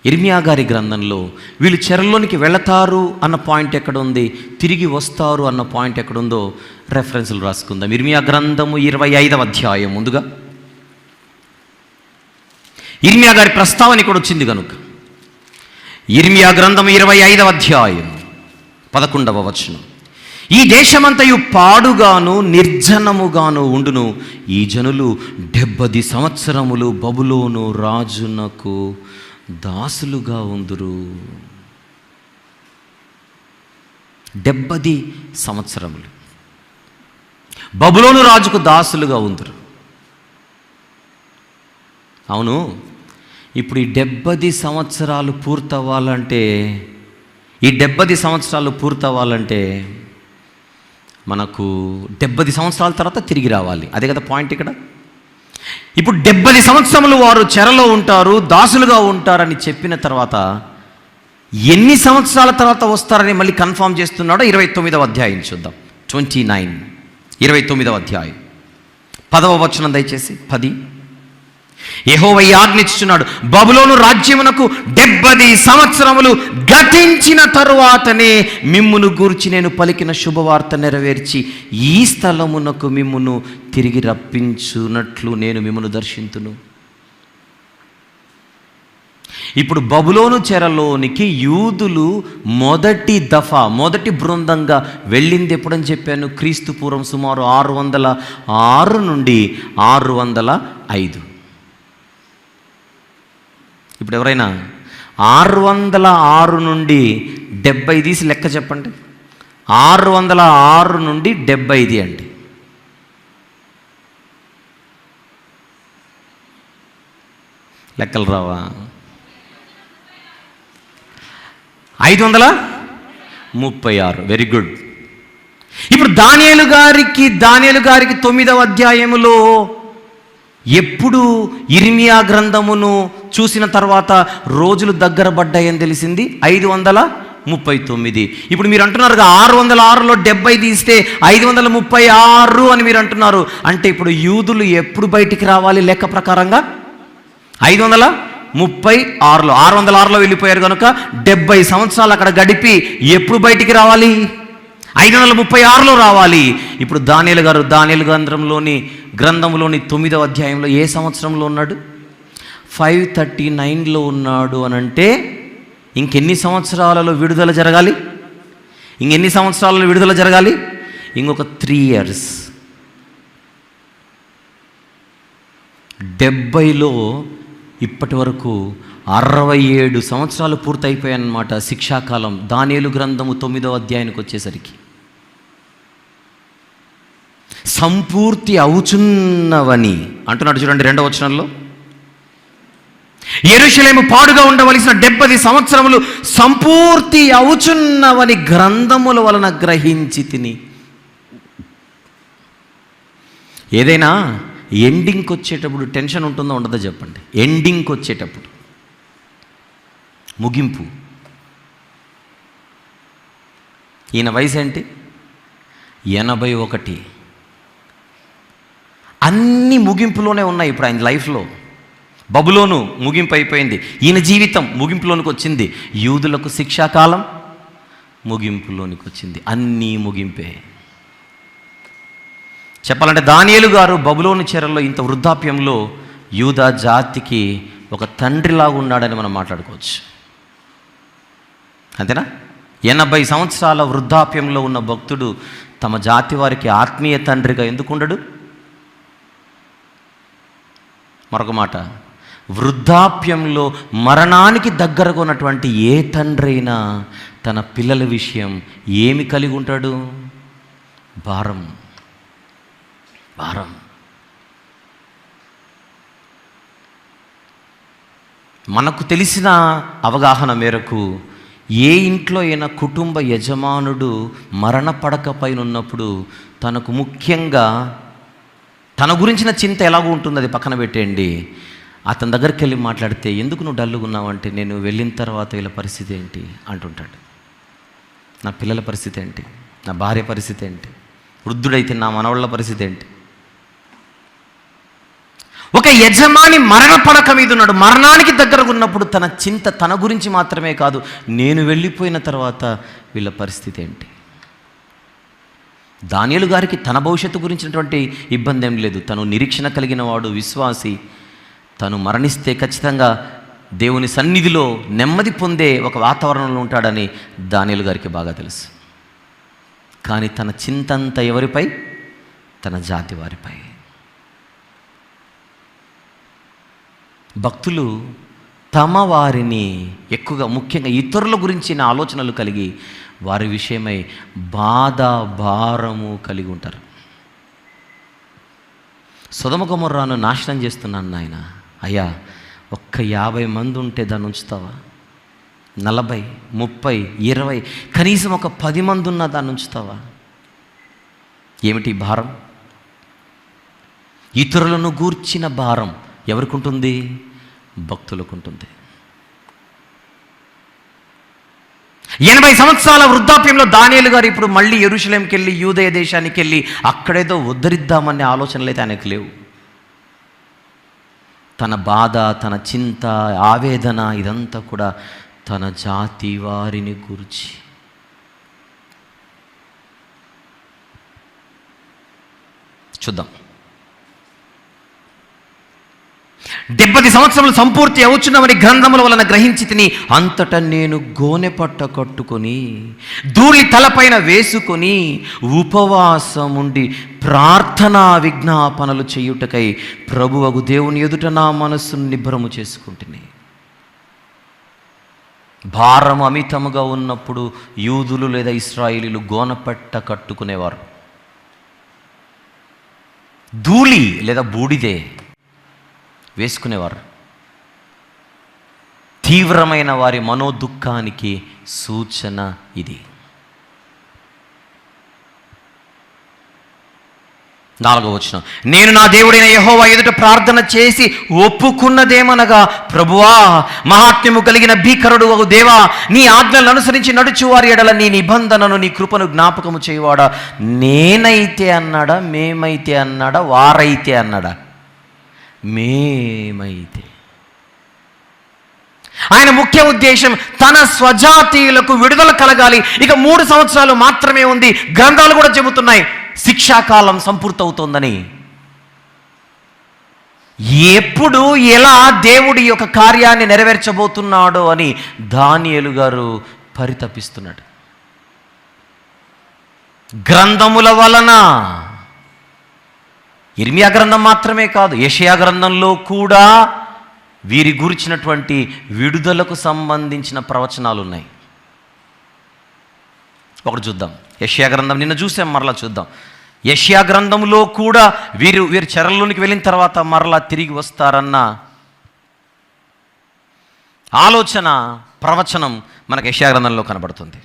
ఇర్మియా గారి గ్రంథంలో వీళ్ళు చెరలోనికి వెళతారు అన్న పాయింట్ ఎక్కడుంది, తిరిగి వస్తారు అన్న పాయింట్ ఎక్కడుందో రెఫరెన్స్లు రాసుకుందాం. ఇర్మియా గ్రంథము 25వ అధ్యాయం. ముందుగా ఇర్మియా గారి ప్రస్తావన ఇక్కడ వచ్చింది కనుక ఇర్మియా గ్రంథము 25వ అధ్యాయం 11వ వచనం, ఈ దేశమంతయు పాడుగాను నిర్జనముగాను ఉండును, ఈ జనులు 70 సంవత్సరములు బబులోను రాజునకు దాసులుగా ఉందురు. 70 సంవత్సరములు బబులోను రాజుకు దాసులుగా ఉందురు. అవును, ఇప్పుడు ఈ 70 సంవత్సరాలు పూర్తవ్వాలంటే మనకు 70 సంవత్సరాల తర్వాత తిరిగి రావాలి. అదే కదా పాయింట్ ఇక్కడ. ఇప్పుడు 70 సంవత్సరములు వారు చెరలో ఉంటారు, దాసులుగా ఉంటారని చెప్పిన తర్వాత ఎన్ని సంవత్సరాల తర్వాత వస్తారని మళ్ళీ కన్ఫర్మ్ చేస్తున్నాడో 29వ అధ్యాయం చూద్దాం. 29వ అధ్యాయం 10వ వచనం దయచేసి. 10, యెహోవా ఆజ్ఞిస్తున్నాడు, బబులోను రాజ్యమునకు 70 సంవత్సరములు గతించిన తరువాతనే మిమ్మును గూర్చి నేను పలికిన శుభవార్త నెరవేర్చి ఈ స్థలమునకు మిమ్మును తిరిగి రప్పించునట్లు నేను మిమ్మును దర్శింతును. ఇప్పుడు బబులోను చెరలోనికి యూదులు మొదటి బృందంగా వెళ్ళింది ఎప్పుడని చెప్పాను? క్రీస్తు పూర్వం సుమారు 606 నుండి 605. ఇప్పుడు ఎవరైనా 606 నుండి 70 తీసి లెక్క చెప్పండి. 606 నుండి 75 అండి. లెక్కలు రావా? 536. Very good. ఇప్పుడు దానియేలు గారికి 9వ అధ్యాయములో ఎప్పుడు ఇర్మియా గ్రంథమును చూసిన తర్వాత రోజులు దగ్గర పడ్డాయని తెలిసింది 539. ఇప్పుడు మీరు అంటున్నారు 606లో 70 తీస్తే 536 అని మీరు అంటున్నారు. అంటే ఇప్పుడు యూదులు ఎప్పుడు బయటికి రావాలి లెక్క ప్రకారంగా? 536లో 606లో వెళ్ళిపోయారు కనుక 70 సంవత్సరాలు అక్కడ గడిపి ఎప్పుడు బయటికి రావాలి? 536లో రావాలి. ఇప్పుడు దానియేలు గ్రంథంలోని 9వ అధ్యాయంలో ఏ సంవత్సరంలో ఉన్నాడు? 539లో ఉన్నాడు అని అంటే ఇంకెన్ని సంవత్సరాలలో విడుదల జరగాలి? ఇంకొక 3 years. 70లో ఇప్పటి వరకు 67 సంవత్సరాలు పూర్తయిపోయాయన్నమాట శిక్షాకాలం. దానియేలు గ్రంథము 9వ అధ్యాయానికి వచ్చేసరికి సంపూర్తి అవుచున్నవని అంటున్నాడు చూడండి 2వ వచనంలో. యెరూషలేము పాడుగా ఉండవలసిన 70 సంవత్సరములు సంపూర్తి అవుచున్నవని గ్రంథముల వలన గ్రహించి తిని. ఏదైనా ఎండింగ్కి వచ్చేటప్పుడు టెన్షన్ ఉంటుందో ఉండదో చెప్పండి. ఎండింగ్కి వచ్చేటప్పుడు ముగింపు. ఈయన వయసు ఏంటి? 81. అన్ని ముగింపులోనే ఉన్నాయి ఇప్పుడు ఆయన లైఫ్లో. బబులోను ముగింపు అయిపోయింది, ఈయన జీవితం ముగింపులోనికి వచ్చింది. యూదులకు శిక్షాకాలం ముగింపులోనికి వచ్చింది. అన్నీ ముగింపే. చెప్పాలంటే దానియేలు గారు బబులోను చెరలో ఇంత వృద్ధాప్యంలో యూదా జాతికి ఒక తండ్రిలాగా ఉన్నాడని మనం మాట్లాడుకోవచ్చు. అంతేనా? 80 సంవత్సరాల వృద్ధాప్యంలో ఉన్న భక్తుడు తమ జాతి వారికి ఆత్మీయ తండ్రిగా ఎందుకు ఉండడు? మరొక మాట, వృద్ధాప్యంలో మరణానికి దగ్గరగా ఉన్నటువంటి ఏ తండ్రి అయినా తన పిల్లల విషయం ఏమి కలిగి ఉంటాడు? భారం. మనకు తెలిసిన అవగాహన మేరకు ఏ ఇంట్లో అయినా కుటుంబ యజమానుడు మరణ పడక పైన ఉన్నప్పుడు తనకు ముఖ్యంగా తన గురించిన చింత ఎలాగో ఉంటుంది, అది పక్కన పెట్టేయండి. అతని దగ్గరికి వెళ్ళి మాట్లాడితే, ఎందుకు నువ్వు డల్లుగా ఉన్నావంటే, నేను వెళ్ళిన తర్వాత వీళ్ళ పరిస్థితి ఏంటి అంటుంటాడు. నా పిల్లల పరిస్థితి ఏంటి, నా భార్య పరిస్థితి ఏంటి, వృద్ధుడైతే నా మనవాళ్ళ పరిస్థితి ఏంటి. ఒక యజమాని మరణ పడక మీద ఉన్నాడు, మరణానికి దగ్గరగా ఉన్నప్పుడు తన చింత తన గురించి మాత్రమే కాదు, నేను వెళ్ళిపోయిన తర్వాత వీళ్ళ పరిస్థితి ఏంటి. దానియేలు గారికి తన భవిష్యత్తు గురించినటువంటి ఇబ్బంది ఏం లేదు. తను నిరీక్షణ కలిగిన వాడు, విశ్వాసి. తను మరణిస్తే ఖచ్చితంగా దేవుని సన్నిధిలో నెమ్మది పొందే ఒక వాతావరణంలో ఉంటాడని దానియేలు గారికి బాగా తెలుసు. కానీ తన చింతంతా ఎవరిపై? తన జాతి వారిపై. భక్తులు తమ వారిని ఎక్కువగా, ముఖ్యంగా ఇతరుల గురించిన ఆలోచనలు కలిగి వారి విషయమై బాధ భారము కలిగి ఉంటారు. సొదొమ గొమొర్రాను నాశనం చేస్తున్నాను నాయన, అయ్యా ఒక్క 50 మంది ఉంటే దాన్ని ఉంచుతావా? 40, 30, 20, కనీసం ఒక 10 మంది ఉన్నా దాన్ని ఉంచుతావా? ఏమిటి భారం? ఇతరులను గూర్చిన భారం ఎవరికి ఉంటుంది? భక్తులకు ఉంటుంది. 80 సంవత్సరాల వృద్ధాప్యంలో దానియేలు గారు ఇప్పుడు మళ్ళీ యెరూషలేంకి వెళ్ళి యూదయ దేశానికి వెళ్ళి అక్కడేదో ఉద్ధరిద్దామనే ఆలోచనలు అయితే ఆయనకు లేవు. తన బాధ, తన చింత, ఆవేదన ఇదంతా కూడా తన జాతి వారిని గురించి. చూద్దాం. 70 సంవత్సరములు సంపూర్తి అవుచున్నవని గ్రంథముల వలన గ్రహించి తిని, అంతటా నేను గోనె పట్ట కట్టుకొని ధూళి తలపైన వేసుకొని ఉపవాసముండి ప్రార్థనా విజ్ఞాపనలు చేయుటకై ప్రభువగు దేవుని ఎదుట నా మనస్సును నిబ్బరము చేసుకుంటుని. భారం అమితముగా ఉన్నప్పుడు యూదులు లేదా ఇశ్రాయేలీలు గోనెపట్ట కట్టుకునేవారు. ధూళి లేదా బూడిదే వేసుకునేవారు. తీవ్రమైన వారి మనోదుఃఖానికి సూచన ఇది. 4వ వచనం, నేను నా దేవుడైన యెహోవా ఎదుట ప్రార్థన చేసి ఒప్పుకున్నదేమనగా, ప్రభువా, మహాత్మ్యము కలిగిన భీకరుడు వగు దేవా, నీ ఆజ్ఞలను అనుసరించి నడుచు వారి ఎడల నీ నిబంధనను, నీ కృపను జ్ఞాపకము చేయవాడా. నేనైతే అన్నాడా, మేమైతే అన్నాడా, వారైతే అన్నాడా? మేమైతే. ఆయన ముఖ్య ఉద్దేశం తన స్వజాతీయులకు విడుదల కలగాలి. ఇక 3 సంవత్సరాలు మాత్రమే ఉంది. గ్రంథాలు కూడా చెబుతున్నాయి శిక్షాకాలం సంపూర్తవుతోందని. ఎప్పుడు ఎలా దేవుడి యొక్క కార్యాన్ని నెరవేర్చబోతున్నాడో అని దానియేలు గారు పరితపిస్తున్నాడు. గ్రంథముల వలన. ఇర్మియా గ్రంథం మాత్రమే కాదు, యెషయా గ్రంథంలో కూడా వీరి గురించినటువంటి విడుదలకు సంబంధించిన ప్రవచనాలు ఉన్నాయి. ఒకటి చూద్దాం. యెషయా గ్రంథం నిన్న చూసాం, మరలా చూద్దాం. యెషయా గ్రంథంలో కూడా వీరు చెరలోనికి వెళ్ళిన తర్వాత మరలా తిరిగి వస్తారన్న ఆలోచన, ప్రవచనం మనకు యెషయా గ్రంథంలో కనబడుతుంది.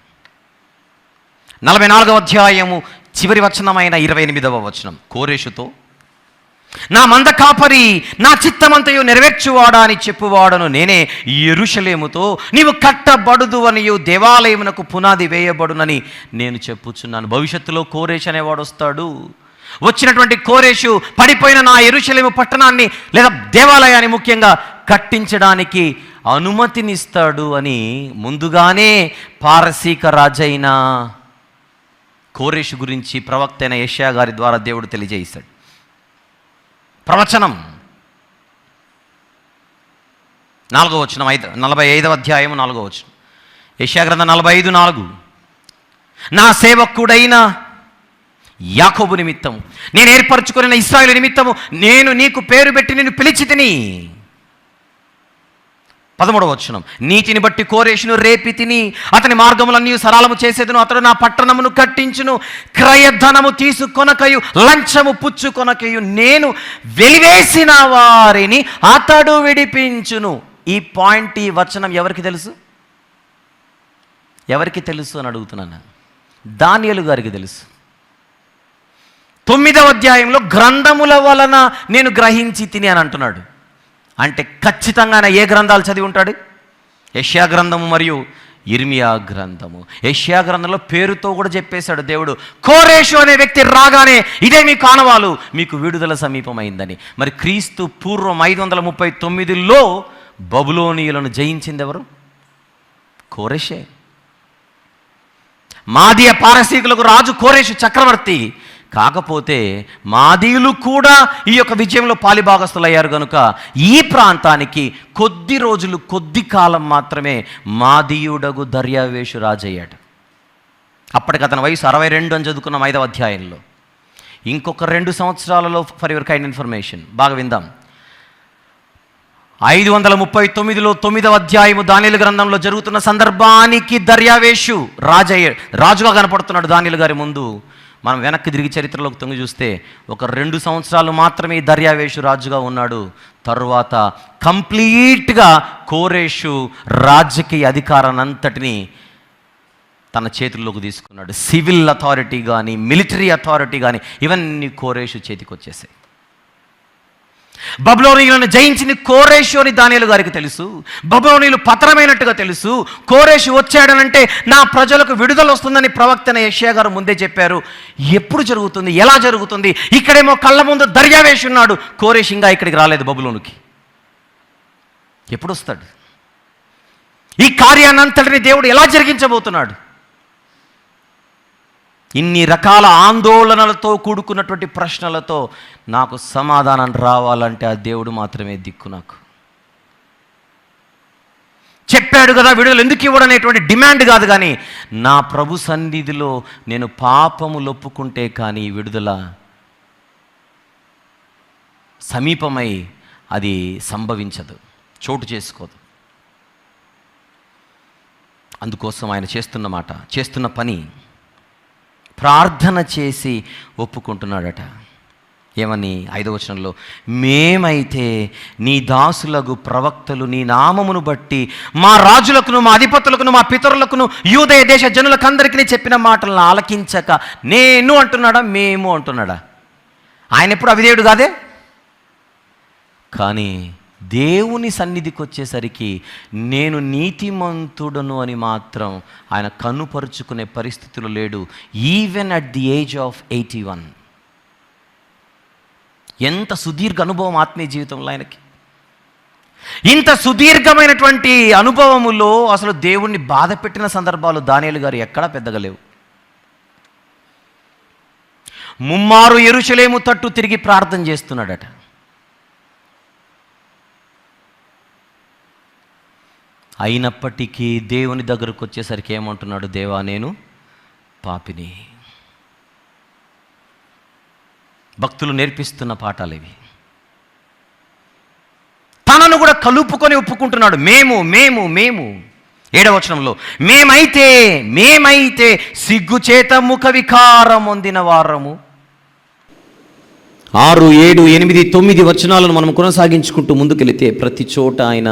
44వ అధ్యాయము చివరి వచనమైన 28వ వచనం. కోరేషుతో, నా మంద కాపరి, నా చిత్తమంతయు నెరవేర్చువాడా అని చెప్పువాడను నేనే. యెరూషలేముతో, నీవు కట్టబడుదు అనియు దేవాలయమునకు పునాది వేయబడునని నేను చెప్పుచున్నాను. భవిష్యత్తులో కోరేషు అనేవాడు వస్తాడు. వచ్చినటువంటి కోరేషు పడిపోయిన నా యెరూషలేము పట్టణాన్ని లేదా దేవాలయాన్ని ముఖ్యంగా కట్టించడానికి అనుమతినిస్తాడు అని ముందుగానే పారసీక రాజైన కోరేషు గురించి ప్రవక్త అయిన యెషయా గారి ద్వారా దేవుడు తెలియజేశాడు. ప్రవచనం 4వ వచనం, 45వ అధ్యాయం 4వ వచనం. యెషయా గ్రంథం 45:4. నా సేవకుడైన యాకోబు నిమిత్తము, నేను ఏర్పరచుకున్న ఇశ్రాయేలు నిమిత్తము నేను నీకు పేరు పెట్టి నిన్ను పిలిచితిని. 13వ వచనం. నీతిని బట్టి కోరేషును రేపి తిని అతని మార్గములన్నీ సరళము చేసేదను. అతడు నా పట్టణమును కట్టించును. క్రయధనము తీసుకొనకయు లంచము పుచ్చుకొనకయు నేను వెలివేసిన వారిని అతడు విడిపించును. ఈ పాయింట్, ఈ వచనం ఎవరికి తెలుసు? ఎవరికి తెలుసు అని అడుగుతున్నాను. దానియేలు గారికి తెలుసు. 9వ అధ్యాయంలో గ్రంథముల వలన నేను గ్రహించి తిని అని అంటున్నాడు. అంటే ఖచ్చితంగా ఆయన ఏ గ్రంథాలు చదివి ఉంటాడు? యెషయా గ్రంథము మరియు ఇర్మియా గ్రంథము. యెషయా గ్రంథంలో పేరుతో కూడా చెప్పేశాడు దేవుడు, కోరేషు అనే వ్యక్తి రాగానే ఇదే మీకు ఆనవాలు, మీకు విడుదల సమీపమైందని. మరి క్రీస్తు పూర్వం 539లో బబులోనీయులను జయించింది ఎవరు? కోరేషే. మాదీయ పారసీకులకు రాజు కోరేషు చక్రవర్తి. కాకపోతే మాదీయులు కూడా ఈ యొక్క విజయంలో పాలిభాగస్తులయ్యారు కనుక ఈ ప్రాంతానికి కొద్ది రోజులు, కొద్ది కాలం మాత్రమే మాదీయుడగు దర్యావేషు రాజయ్యాడు. అప్పటికి అతని వయసు 62 అని చదువుకున్నాం 5వ అధ్యాయంలో. ఇంకొక 2 సంవత్సరాలలో, ఫర్ యువర్ కైండ్ ఇన్ఫర్మేషన్, బాగా విందాం. 539లో 9వ అధ్యాయము దానియేలు గ్రంథంలో జరుగుతున్న సందర్భానికి దర్యావేషు రాజుగా కనపడుతున్నాడు దానియేలు గారి ముందు. మనం వెనక్కి తిరిగి చరిత్రలోకి తొంగి చూస్తే ఒక 2 సంవత్సరాలు మాత్రమే దర్యావేషు రాజుగా ఉన్నాడు. తరువాత కంప్లీట్గా కోరేషు రాజకీయ అధికారాన్ని అంతటిని తన చేతుల్లోకి తీసుకున్నాడు. సివిల్ అథారిటీ కానీ, మిలిటరీ అథారిటీ కానీ, ఇవన్నీ కోరేషు చేతికి వచ్చేసాయి. బబులోనీయులను జయించింది కోరేషు అని దానియేలు గారికి తెలుసు. బబులోనీయులు పతనమైనట్టుగా తెలుసు. కోరేషు వచ్చాడనంటే నా ప్రజలకు విడుదల వస్తుందని ప్రవక్త యెషయా గారు ముందే చెప్పారు. ఎప్పుడు జరుగుతుంది, ఎలా జరుగుతుంది? ఇక్కడేమో కళ్ళ ముందు దర్యావేషు ఉన్నాడు. కోరేషు ఇంకా ఇక్కడికి రాలేదు బబులోనుకి. ఎప్పుడు వస్తాడు? ఈ కార్యాన్నంతటిని దేవుడు ఎలా జరిగించబోతున్నాడు? ఇన్ని రకాల ఆందోళనలతో కూడుకున్నటువంటి ప్రశ్నలతో నాకు సమాధానం రావాలంటే ఆ దేవుడు మాత్రమే దిక్కు. నాకు చెప్పాడు కదా విడుదల ఎందుకు ఇవ్వడనేటువంటి డిమాండ్ కాదు, కానీ నా ప్రభు సన్నిధిలో నేను పాపములు ఒప్పుకుంటే కానీ విడుదల సమీపమై అది సంభవించదు, చోటు చేసుకోదు. అందుకోసం ఆయన చేస్తున్న పని ప్రార్థన చేసి ఒప్పుకుంటున్నాడట. ఏమని? 5వ వచనంలో, మేమైతే నీ దాసులకు ప్రవక్తలు నీ నామమును బట్టి మా రాజులకును, మా అధిపతులకును, మా పితరులకును, యూదయ దేశ జనులకందరికీ చెప్పిన మాటలను ఆలకించక నేను అంటున్నాడా, మేము అంటున్నాడా? ఆయన ఎప్పుడు అవిధేయుడు కాదే. కానీ దేవుని సన్నిధికి వచ్చేసరికి నేను నీతిమంతుడను అని మాత్రం ఆయన కనుపరుచుకునే పరిస్థితులు లేడు. Even at the age of 81. ఎంత సుదీర్ఘ అనుభవం ఆత్మీయ జీవితంలో ఆయనకి. ఇంత సుదీర్ఘమైనటువంటి అనుభవములో అసలు దేవుణ్ణి బాధ పెట్టిన సందర్భాలు దానియేలు గారు ఎక్కడా పెద్దగా లేవు. ముమ్మారు యెరూషలేము తట్టు తిరిగి ప్రార్థన చేస్తున్నాడట. అయినప్పటికీ దేవుని దగ్గరకు వచ్చేసరికి ఏమంటున్నాడు? దేవా, నేను పాపిని. భక్తులు నేర్పిస్తున్న పాఠాలు ఇవి. తనను కూడా కలుపుకొని ఒప్పుకుంటున్నాడు. మేము మేము మేము 7వ వచనంలో మేమైతే సిగ్గుచేత ముఖ వికారం పొందిన వారము. 6, 7, 8, 9 వచనాలను మనం కొనసాగించుకుంటూ ముందుకెళితే ప్రతి చోట ఆయన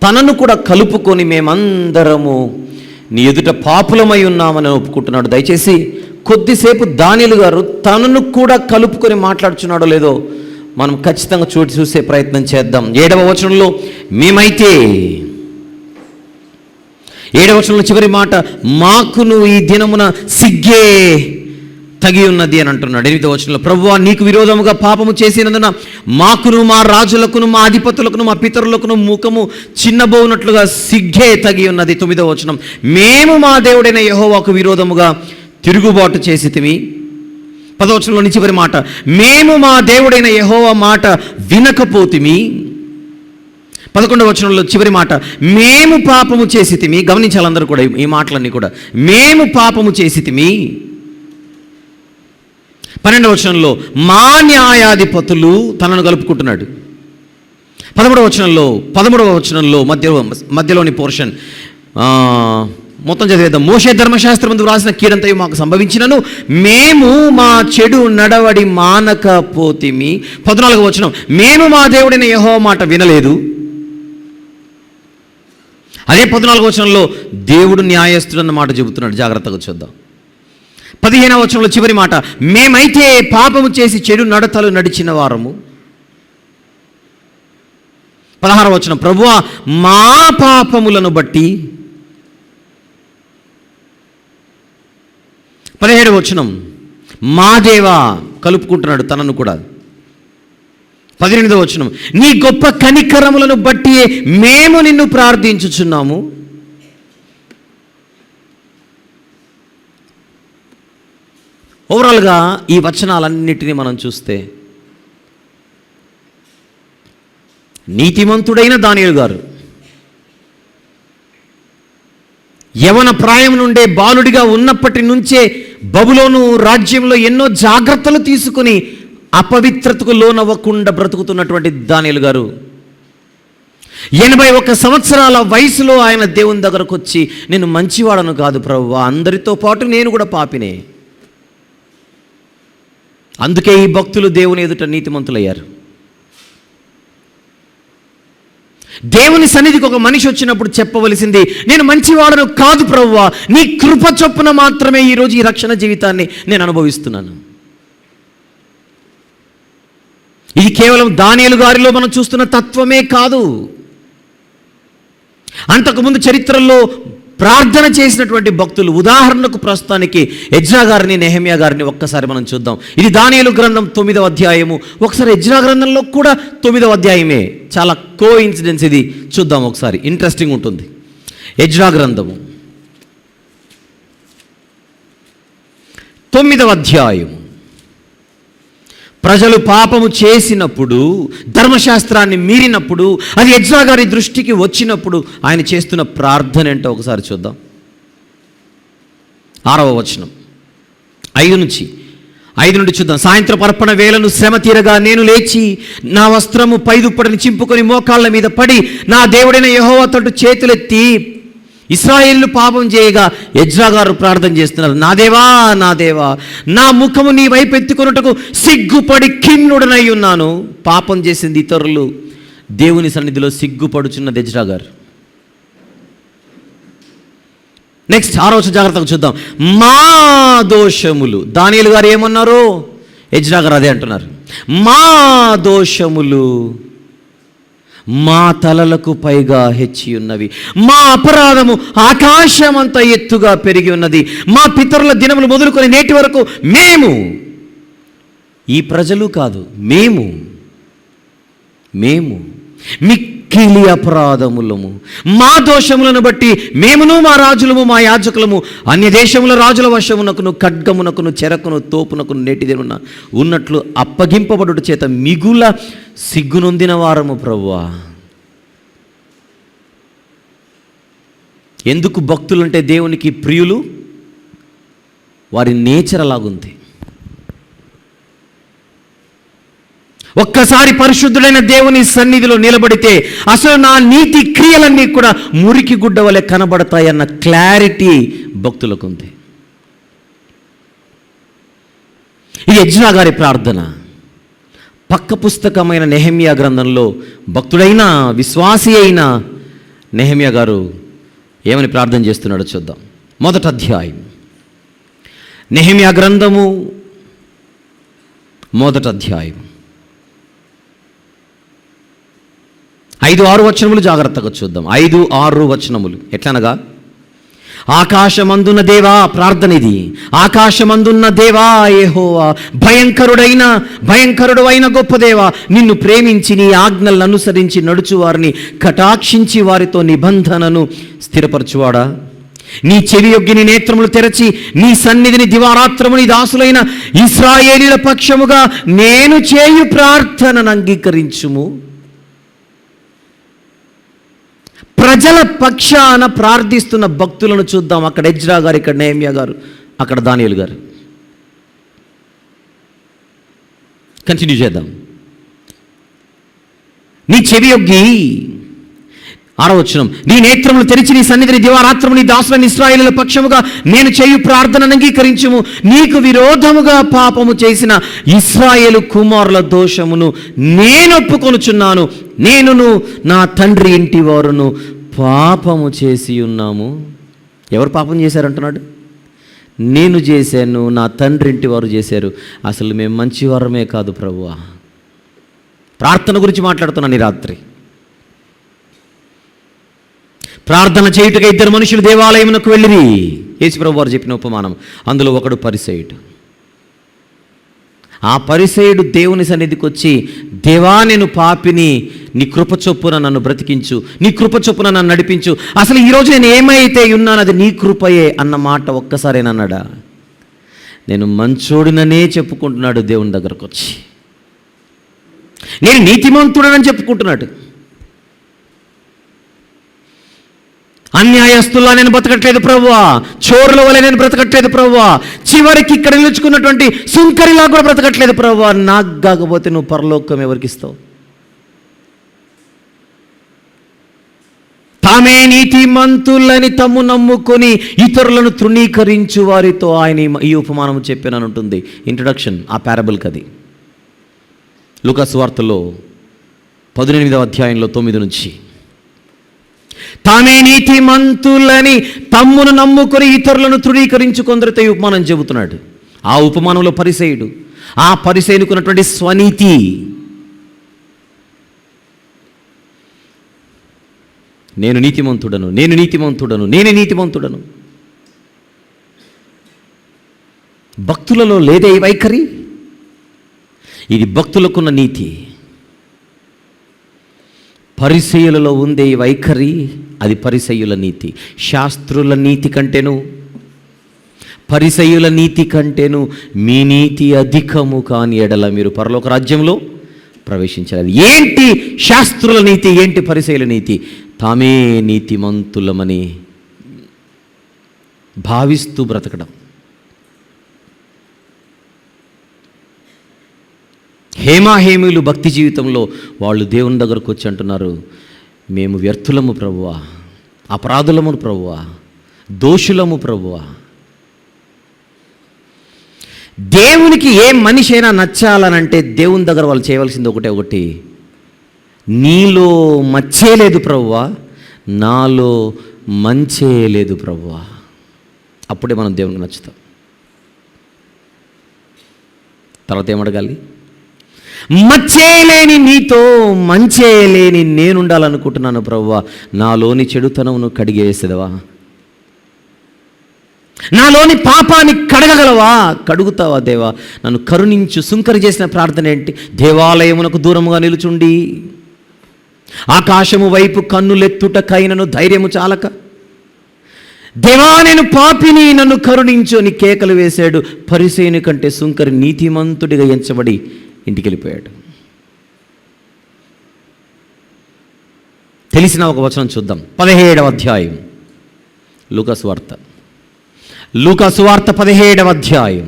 తనను కూడా కలుపుకొని మేమందరము నీ ఎదుట పాపులమై ఉన్నామని ఒప్పుకుంటున్నాడు. దయచేసి కొద్దిసేపు దానియేలు గారు తనను కూడా కలుపుకొని మాట్లాడుచున్నాడో లేదో మనం ఖచ్చితంగా చూసే ప్రయత్నం చేద్దాం. 7వ వచనంలో మేమైతే, 7వ వచనంలో చివరి మాట మాకును ఈ దినమున సిగ్గే తగి ఉన్నది అని అంటున్నాడు. 8వ వచనంలో ప్రభువా నీకు విరోధముగా పాపము చేసినందున మాకును మా రాజులకును మా అధిపతులకును మా పితరులకును ముఖము చిన్నబోనట్లుగా సిగ్గే తగి ఉన్నది. 9వ వచనం మేము మా దేవుడైన యెహోవాకు విరోధముగా తిరుగుబాటు చేసితిమి. 10వ వచనంలోని చివరి మాట మేము మా దేవుడైన యెహోవా మాట వినకపోతిమి. 11వ వచనంలో చివరి మాట మేము పాపము చేసితిమి. గమనించాలందరూ కూడా ఈ మాటలన్నీ కూడా మేము పాపము చేసితిమి. 12వ వచనంలో మా న్యాయాధిపతులు తనను కలుపుకుంటున్నాడు. 13వ వచనంలో మధ్యలోని పోర్షన్ మొత్తం చదివేద్దాం. మోషే ధర్మశాస్త్రమందు వ్రాసిన కీడంతయు మాకు సంభవించినను మేము మా చెడు నడవడి మానకపోతిమి. 14వ వచనం మేము మా దేవుడైన యెహోవా మాట వినలేదు. అదే 14వ వచనంలో దేవుడు న్యాయస్తుడన్న మాట చెబుతున్నాడు. జాగ్రత్తగా చూద్దాం. 15వ వచనంలో చివరి మాట మేమైతే పాపము చేసి చెడు నడతలు నడిచిన వారము. 16వ వచనం ప్రభువా మా పాపములను బట్టి. 17వ వచనం మా దేవా కలుపుకుంటున్నాడు తనను కూడా. 18వ వచనం నీ గొప్ప కనికరములను బట్టి మేము నిన్ను ప్రార్థించుచున్నాము. ఓవరాల్గా ఈ వచనాలన్నిటినీ మనం చూస్తే నీతిమంతుడైన దానియేలు గారు యవన ప్రాయం నుండే బాలుడిగా ఉన్నప్పటి నుంచే బబులోను రాజ్యంలో ఎన్నో జాగ్రత్తలు తీసుకుని అపవిత్రతకు లోనవ్వకుండా బ్రతుకుతున్నటువంటి దానియేలు గారు 81 సంవత్సరాల వయసులో ఆయన దేవుని దగ్గరకు వచ్చి నేను మంచివాడను కాదు ప్రభువా, అందరితో పాటు నేను కూడా పాపినే. అందుకే ఈ భక్తులు దేవుని ఎదుట నీతిమంతులయ్యారు. దేవుని సన్నిధికి ఒక మనిషి వచ్చినప్పుడు చెప్పవలసింది నేను మంచివాడను కాదు ప్రభువా, నీ కృప చొప్పున మాత్రమే ఈరోజు ఈ రక్షణ జీవితాన్ని నేను అనుభవిస్తున్నాను. ఇది కేవలం దానియేలు గారిలో మనం చూస్తున్న తత్వమే కాదు. అంతకుముందు చరిత్రలో ప్రార్థన చేసినటువంటి భక్తులు, ఉదాహరణకు ప్రస్తుతానికి ఎజ్రా గారిని, నెహెమ్యా గారిని ఒక్కసారి మనం చూద్దాం. ఇది దానియేలు గ్రంథం 9వ అధ్యాయము. ఒకసారి ఎజ్రా గ్రంథంలో కూడా 9వ అధ్యాయమే. చాలా కోఇన్సిడెన్స్ ఇది. చూద్దాం ఒకసారి, ఇంట్రెస్టింగ్ ఉంటుంది. ఎజ్రా గ్రంథము 9వ అధ్యాయము. ప్రజలు పాపము చేసినప్పుడు, ధర్మశాస్త్రాన్ని మీరినప్పుడు, అది ఎజ్రా గారి దృష్టికి వచ్చినప్పుడు ఆయన చేస్తున్న ప్రార్థన ఏంటో ఒకసారి చూద్దాం. 6వ వచనం 5 నుండి చూద్దాం. సాయంత్రం అర్పణ వేళను శ్రమ తీరగా నేను లేచి నా వస్త్రము పైదుప్పటిని చింపుకొని మోకాళ్ళ మీద పడి నా దేవుడైన యెహోవా తట్టు చేతులెత్తి ఇశ్రాయేలు పాపం చేయగా ఎజ్రా గారు ప్రార్థన చేస్తున్నారు. నా దేవా నా దేవా, నా ముఖము నీ వైపు ఎత్తుకొనుటకు సిగ్గుపడి ఖిన్నుడనై ఉన్నాను. పాపం చేసింది ఇతరులు, దేవుని సన్నిధిలో సిగ్గుపడుచున్నది ఎజ్రా గారు. నెక్స్ట్ 6వ వచనం జాగ్రత్తగా చూద్దాం. మా దోషములు, దానియేలు గారు ఏమన్నారు, ఎజ్రా గారు అదే అంటున్నారు. మా దోషములు మా తలలకు పైగా హెచ్చి ఉన్నవి, మా అపరాధము ఆకాశమంత ఎత్తుగా పెరిగి ఉన్నది. మా పితరుల దినములు మొదలుకొని నేటి వరకు మేము, ఈ ప్రజలు కాదు, మేము మిక్కిలి అపరాధములము, మా దోషములను బట్టి మేమును మా రాజులము మా యాజకులము అన్య దేశముల రాజుల వశమునకును ఖడ్గమునకును చెరకును తోపునకును నేటిదేనున్న ఉన్నట్లు అప్పగింపబడుట చేత మిగుల సిగ్గునొందిన వారము ప్రభువా. ఎందుకు భక్తులంటే దేవునికి ప్రియులు? వారి నేచర్ అలాగుంది. ఒక్కసారి పరిశుద్ధుడైన దేవుని సన్నిధిలో నిలబడితే అసలు నా నీతి క్రియలన్నీ కూడా మురికి గుడ్డ వలె కనబడతాయన్న క్లారిటీ భక్తులకు ఉంది. ఈ ఎజ్రా గారి ప్రార్థన పక్క పుస్తకమైన నెహెమ్యా గ్రంథంలో భక్తుడైన విశ్వాసి అయిన నెహెమ్యా గారు ఏమని ప్రార్థన చేస్తున్నాడో చూద్దాం. 1వ అధ్యాయం నెహెమ్యా గ్రంథము 1వ అధ్యాయం 5-6 వచనములు జాగ్రత్తగా చూద్దాం. 5-6 వచనములు ఎట్లనగా, ఆకాశమందున్న దేవా, ప్రార్థన ఇది, ఆకాశమందున్న దేవా యెహోవా, భయంకరుడు అయిన గొప్ప దేవా, నిన్ను ప్రేమించి నీ ఆజ్ఞలను అనుసరించి నడుచువారిని కటాక్షించి వారితో నిబంధనను స్థిరపరచువాడా, నీ చెవియొగ్గి నీ నేత్రములు తెరచి నీ సన్నిధిని దివారాత్రము నీ దాసులైన ఇశ్రాయేలీయుల పక్షముగా నేను చేయు ప్రార్థనను అంగీకరించుము. ప్రజల పక్షాన ప్రార్థిస్తున్న భక్తులను చూద్దాం. అక్కడ ఎజ్రా గారు, ఇక్కడ నెహెమ్యా గారు, అక్కడ దానియేలు గారు. కంటిన్యూ చేద్దాం. నీ చెవియొగ్గి, 6వ వచనం, నీ నేత్రములు తెరిచి నీ సన్నిధిని దివారాత్రము నీ దాసులైన ఇశ్రాయేలీయుల పక్షముగా నేను చేయు ప్రార్థనను అంగీకరించుము. నీకు విరోధముగా పాపము చేసిన ఇశ్రాయేలు కుమారుల దోషమును నేను ఒప్పుకొనుచున్నాను. నేనును నా తండ్రి ఇంటి వారును పాపము చేసి ఉన్నాము. ఎవరు పాపం చేశారంటున్నాడు? నేను చేశాను, నా తండ్రి ఇంటి వారు చేశారు. అసలు మేము మంచివారమే కాదు ప్రభువా. ప్రార్థన గురించి మాట్లాడుతున్నాను ఈ రాత్రి. ప్రార్థన చేయుటకు 2 మనుషులు దేవాలయమునకు వెళ్ళిరి. యేసు ప్రభు వారు చెప్పిన ఉపమానం. అందులో ఒకడు పరిసయ్యుడు. ఆ పరిసయ్యుడు దేవుని సన్నిధికి వచ్చి, దేవా నేను పాపిని, నీ కృప చొప్పున నన్ను బ్రతికించు, నీ కృప చొప్పున నన్ను నడిపించు, అసలు ఈరోజు నేను ఏమైతే ఉన్నాను అది నీ కృపయే అన్న మాట ఒక్కసారేనన్నాడా? నేను మంచోడిననే చెప్పుకుంటున్నాడు దేవుని దగ్గరకు వచ్చి. నేను నీతిమంతుడనని చెప్పుకుంటున్నాడు. అన్యాయస్తుల్లా నేను బ్రతకట్లేదు ప్రభువా, చోరుల వల్ల నేను బ్రతకట్లేదు ప్రభువా, చివరికి ఇక్కడ నిలుచుకున్నటువంటి సుంకరిలా కూడా బ్రతకట్లేదు ప్రభువా. నాకు కాకపోతే నువ్వు పరలోకం ఎవరికి ఇస్తావు? తామే నీతిమంతులని తమ్ము నమ్ముకొని ఇతరులను తృణీకరించు వారితో ఆయన ఈ ఉపమానం చెప్పానని ఉంటుంది. ఇంట్రడక్షన్ ఆ పారబుల్కి. అది లూకా సువార్తలో 18వ అధ్యాయంలో 9 నుంచి, తామే నీతిమంతులని తమ్మును నమ్ముకొని ఇతరులను తృణీకరించు కొందరితో ఈ ఉపమానం చెబుతున్నాడు. ఆ ఉపమానంలో పరిసయ్యుడు, ఆ పరిసయ్యునుకున్నటువంటి స్వనీతి, నేను నీతిమంతుడను, నేను నీతిమంతుడను, నేనే నీతిమంతుడను. భక్తులలో లేదే ఈ వైఖరి? ఇది భక్తులకున్న నీతి. పరిసయ్యులలో ఉందే ఈ వైఖరి, అది పరిసయ్యుల నీతి. శాస్త్రుల నీతి కంటేను, పరిసయ్యుల నీతి కంటేను మీ నీతి అధికము కాని ఎడల మీరు పరలోక రాజ్యంలో ప్రవేశించాలి. ఏంటి శాస్త్రుల నీతి, ఏంటి పరిసయ్యుల నీతి? తామే నీతిమంతులమని భావిస్తూ బ్రతకడం. హేమాహేమీలు భక్తి జీవితంలో వాళ్ళు దేవుని దగ్గరకు వచ్చి అంటున్నారు, మేము వ్యర్థులము ప్రభువా, అపరాధులము ప్రభువా, దోషులము ప్రభువా. దేవునికి ఏ మనిషి అయినా నచ్చాలనంటే దేవుని దగ్గర వాళ్ళు చేయవలసింది ఒకటి, నీలో మచ్చే లేదు ప్రభువా, నాలో మంచే లేదు ప్రభువా. అప్పుడే మనం దేవునికి నచ్చుతాం. తర్వాత ఏమడగాలి? మచ్చేలేని నీతో మంచేలేని నేనుండాలనుకుంటున్నాను ప్రభువా, నాలోని చెడుతనమును కడిగేసేదవా, నాలోని పాపాన్ని కడగగలవా? కడుగుతావా దేవా? నన్ను కరుణించు. సుంకరి చేసిన ప్రార్థన ఏంటి? దేవాలయమునకు దూరముగా నిలుచుండి ఆకాశము వైపు కన్నులెత్తుటకైనను ధైర్యము చాలక, దేవా నేను పాపిని, నన్ను కరుణించు అని కేకలు వేశాడు. పరిసయ్యుని కంటే సుంకరి నీతిమంతుడిగా ఎంచబడి ఇంటికి వెళ్ళిపోయాడు. తెలిసిన ఒక వచనం చూద్దాం. 17వ అధ్యాయం లూకా సువార్త 17వ అధ్యాయం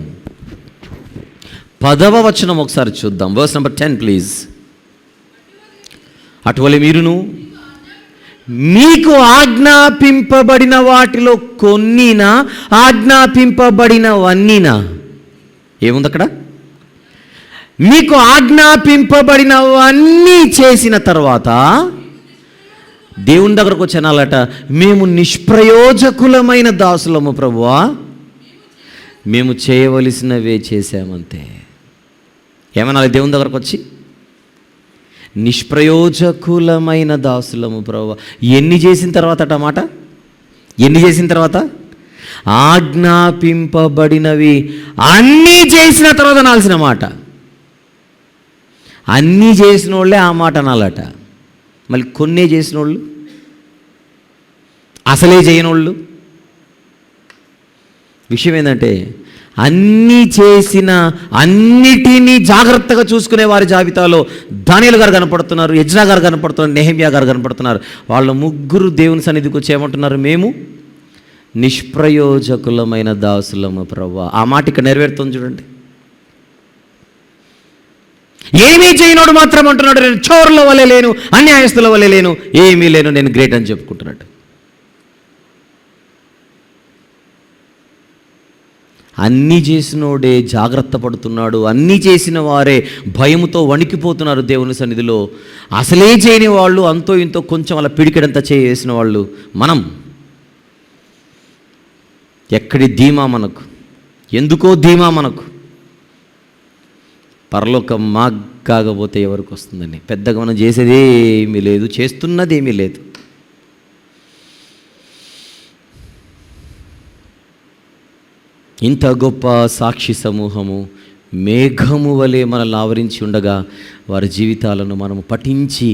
10వ వచనం ఒకసారి చూద్దాం. Verse number 10 please. అటువలే మీరును మీకు ఆజ్ఞాపింపబడిన వాటిలో కొన్నినా ఆజ్ఞాపింపబడినవన్నీనా? ఏముంది అక్కడ? మీకు ఆజ్ఞాపింపబడినవన్నీ చేసిన తర్వాత దేవుని దగ్గరకు వచ్చి అనాలట, మేము నిష్ప్రయోజకులమైన దాసులము ప్రభువా, మేము చేయవలసినవే చేశామంతే. ఏమనాలి దేవుని దగ్గరకు వచ్చి? నిష్ప్రయోజకులమైన దాసులము ప్రభువా. ఎన్ని చేసిన తర్వాత అన్నమాట? ఎన్ని చేసిన తర్వాత? ఆజ్ఞాపింపబడినవి అన్నీ చేసిన తర్వాత అనాల్సిన మాట. అన్నీ చేసిన వాళ్ళే ఆ మాట అనాలట. మళ్ళీ కొన్నే చేసిన వాళ్ళు, అసలే చేయని వాళ్ళు. విషయం ఏంటంటే అన్నీ చేసిన అన్నిటినీ జాగ్రత్తగా చూసుకునే వారి జాబితాలో దానియేలు గారు కనపడుతున్నారు, ఎజ్రా గారు కనపడుతున్నారు, నెహెమ్యా గారు కనపడుతున్నారు. వాళ్ళ ముగ్గురు దేవుని సన్నిధికి వచ్చి ఏమంటున్నారు? మేము నిష్ప్రయోజకులమైన దాసులము ప్రభువా. ఆ మాట ఇక్కడ నెరవేరుతుంది చూడండి. ఏమీ చేయనోడు మాత్రం అంటున్నాడు, నేను చోరుల వల్లే లేను, అన్యాయస్తుల వల్లే లేను, ఏమీ లేను, నేను గ్రేట్ అని చెప్పుకుంటున్నాడు. అన్నీ చేసినోడే జాగ్రత్త పడుతున్నాడు. అన్నీ చేసిన వారే భయముతో వణికిపోతున్నారు దేవుని సన్నిధిలో. అసలే చేయని వాళ్ళు, అంతో ఇంతో కొంచెం అలా పిడికెడంతా చేసిన వాళ్ళు మనం. ఎక్కడి ధీమా మనకు? ఎందుకో ధీమా మనకు. పరలోకం మాకు కాకపోతే ఎవరికి వస్తుందని పెద్దగా మనం చేసేదేమీ లేదు, చేస్తున్నదేమీ లేదు. ఇంత గొప్ప సాక్షి సమూహము మేఘము వలె మనల్ని ఆవరించి ఉండగా వారి జీవితాలను మనము పఠించి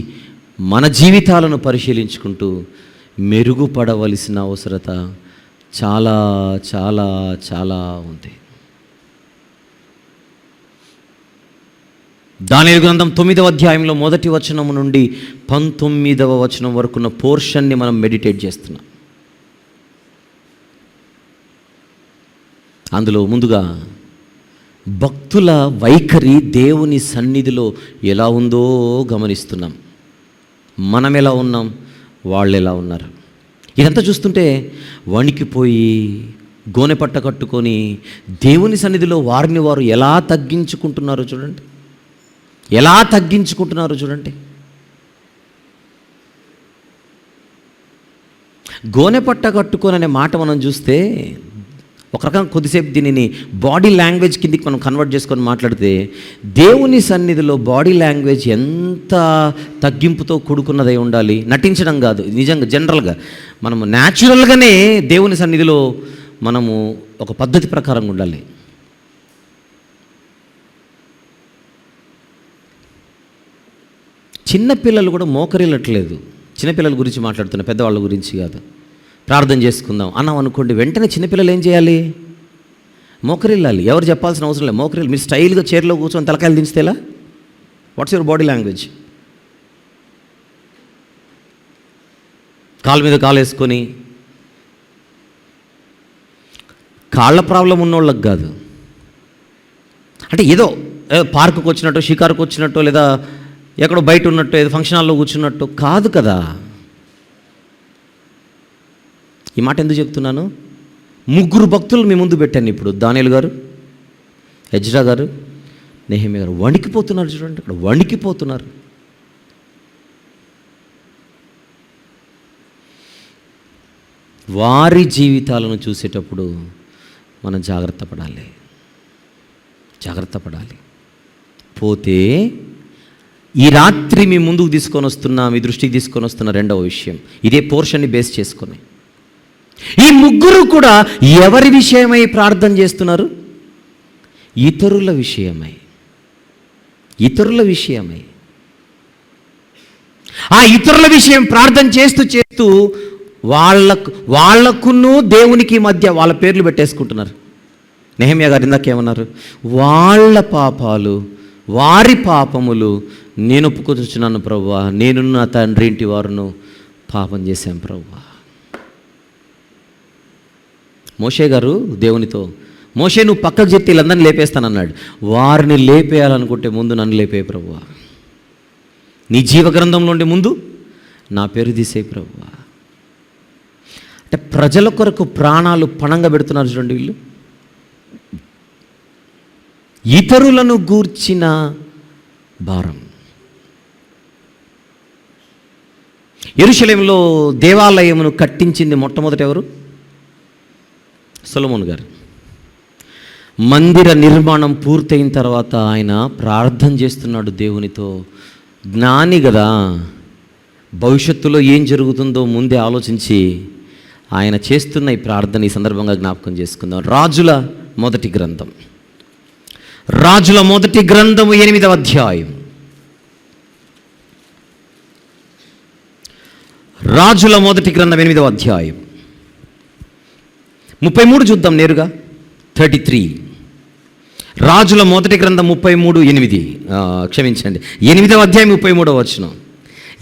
మన జీవితాలను పరిశీలించుకుంటూ మెరుగుపడవలసిన అవసరత చాలా చాలా చాలా ఉంది. దానియేలు గ్రంథం 9వ అధ్యాయంలో 1వ వచనం నుండి 19వ వచనం వరకున్న పోర్షన్ని మనం మెడిటేట్ చేస్తున్నాం. అందులో ముందుగా భక్తుల వైఖరి దేవుని సన్నిధిలో ఎలా ఉందో గమనిస్తున్నాం. మనం ఎలా ఉన్నాం, వాళ్ళు ఎలా ఉన్నారు. ఇదంతా చూస్తుంటే వణికిపోయి గోనెపట్ట కట్టుకొని దేవుని సన్నిధిలో వారిని వారు ఎలా తగ్గించుకుంటున్నారో చూడండి. ఎలా తగ్గించుకుంటున్నారో చూడండి. గోనెపట్ట కట్టుకొని అనే మాట మనం చూస్తే ఒక రకంగా కొద్దిసేపు దీనిని బాడీ లాంగ్వేజ్ కిందికి మనం కన్వర్ట్ చేసుకొని మాట్లాడితే దేవుని సన్నిధిలో బాడీ లాంగ్వేజ్ ఎంత తగ్గింపుతో కూడుకున్నదై ఉండాలి. నటించడం కాదు, నిజంగా జనరల్గా మనము న్యాచురల్గానే దేవుని సన్నిధిలో మనము ఒక పద్ధతి ప్రకారంగా ఉండాలి. చిన్నపిల్లలు కూడా మోకరిల్లట్లేదు. చిన్నపిల్లల గురించి మాట్లాడుతున్నా, పెద్దవాళ్ళ గురించి కాదు. ప్రార్థన చేసుకుందాం అన్నాం అనుకోండి, వెంటనే చిన్నపిల్లలు ఏం చేయాలి? మోకరిల్లాలి. ఎవరు చెప్పాల్సిన అవసరం లేదు, మోకరిల్లి. మీరు స్టైల్గా చైర్లో కూర్చొని తలకాయలు దించితేలా? What's your body language? కాళ్ళ మీద కాలు వేసుకొని, కాళ్ళ ప్రాబ్లం ఉన్నోళ్ళకి కాదు, అంటే ఏదో పార్కుకు వచ్చినట్టు, షికారుకు వచ్చినట్టు, లేదా ఎక్కడో బయట ఉన్నట్టు, ఏదో ఫంక్షన్ హాల్లో కూర్చున్నట్టు కాదు కదా. ఈ మాట ఎందుకు చెప్తున్నాను? 3 భక్తులు మీ ముందు పెట్టాను ఇప్పుడు. దానియేలు గారు, ఎజ్రా గారు, నెహెమ్యా గారు. వణికిపోతున్నారు చూడండి, అక్కడ వణికిపోతున్నారు. వారి జీవితాలను చూసేటప్పుడు మనం జాగ్రత్త పడాలి, జాగ్రత్త పడాలి. పోతే ఈ రాత్రి మీ ముందుకు తీసుకొని వస్తున్నా, మీ దృష్టికి తీసుకొని వస్తున్న రెండవ విషయం, ఇదే పోర్షన్ని బేస్ చేసుకొని ఈ 3 కూడా ఎవరి విషయమై ప్రార్థన చేస్తున్నారు? ఇతరుల విషయమై. ఇతరుల విషయమై. ఆ ఇతరుల విషయం ప్రార్థన చేస్తూ చేస్తూ వాళ్ళకును దేవునికి మధ్య వాళ్ళ పేర్లు పెట్టేసుకుంటున్నారు. నెహెమ్యా గారు ఇందాకేమన్నారు? వాళ్ళ పాపాలు, వారి పాపములు నేను ఒప్పుకొచ్చున్నాను ప్రభువా, నేను నా తండ్రి ఇంటి వారును పాపం చేశాను ప్రభువా. మోషే గారు దేవునితో మోషే నువ్వు పక్కకు చెప్తే వీళ్ళందరినీ లేపేస్తానన్నాడు. వారిని లేపేయాలనుకుంటే ముందు నన్ను లేపే ప్రభువా, నీ జీవగ్రంథంలో ఉండే ముందు నా పేరు తీసే ప్రభువా. అంటే ప్రజల కొరకు ప్రాణాలు పణంగా పెడుతున్నారు చూడండి వీళ్ళు. ఇతరులను గూర్చిన భారం. యెరూషలేములో దేవాలయమును కట్టించింది మొట్టమొదట ఎవరు? సొలొమోను గారు. మందిర నిర్మాణం పూర్తయిన తర్వాత ఆయన ప్రార్థన చేస్తున్నాడు దేవునితో. జ్ఞాని కదా, భవిష్యత్తులో ఏం జరుగుతుందో ముందే ఆలోచించి ఆయన చేస్తున్న ఈ ప్రార్థన ఈ సందర్భంగా జ్ఞాపకం చేసుకుందాం. రాజుల మొదటి గ్రంథం 8వ అధ్యాయం. రాజుల మొదటి గ్రంథం 8వ అధ్యాయం 33 చూద్దాం నేరుగా. 33 రాజుల మొదటి గ్రంథం 33:8 క్షమించండి 8వ అధ్యాయం 33వ వచనం.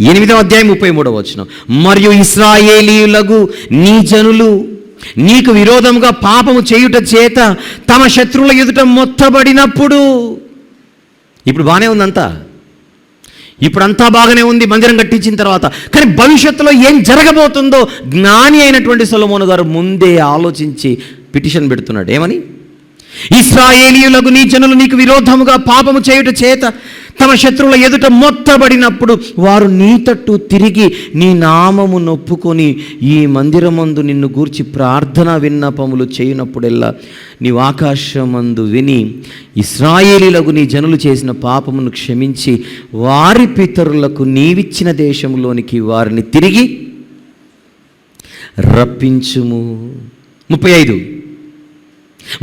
8వ అధ్యాయం 33వ వచనం. మరియు ఇశ్రాయేలీయులకు నీ జనులు నీకు విరోధముగా పాపము చేయుట చేత తమ శత్రువుల ఎదుట మొత్తబడినప్పుడు. ఇప్పుడు బాగానే ఉందంతా, ఇప్పుడంతా బాగానే ఉంది మందిరం కట్టించిన తర్వాత. కానీ భవిష్యత్తులో ఏం జరగబోతుందో జ్ఞాని అయినటువంటి సొలొమోను గారు ముందే ఆలోచించి పిటిషన్ పెడుతున్నాడు. ఏమని? ఇశ్రాయేలీయులకు నీ జనులు నీకు విరోధముగా పాపము చేయుట చేత తమ శత్రువుల ఎదుట మొత్తబడినప్పుడు వారు నీ తట్టు తిరిగి నీ నామము నొప్పుకొని ఈ మందిరమందు నిన్ను గూర్చి ప్రార్థన విన్నపములు చేయునప్పుడెల్లా నీవు ఆకాశమందు విని ఇశ్రాయేలీయులకు నీ జనులు చేసిన పాపమును క్షమించి వారి పితరులకు నీవిచ్చిన దేశంలోనికి వారిని తిరిగి రప్పించుము. 35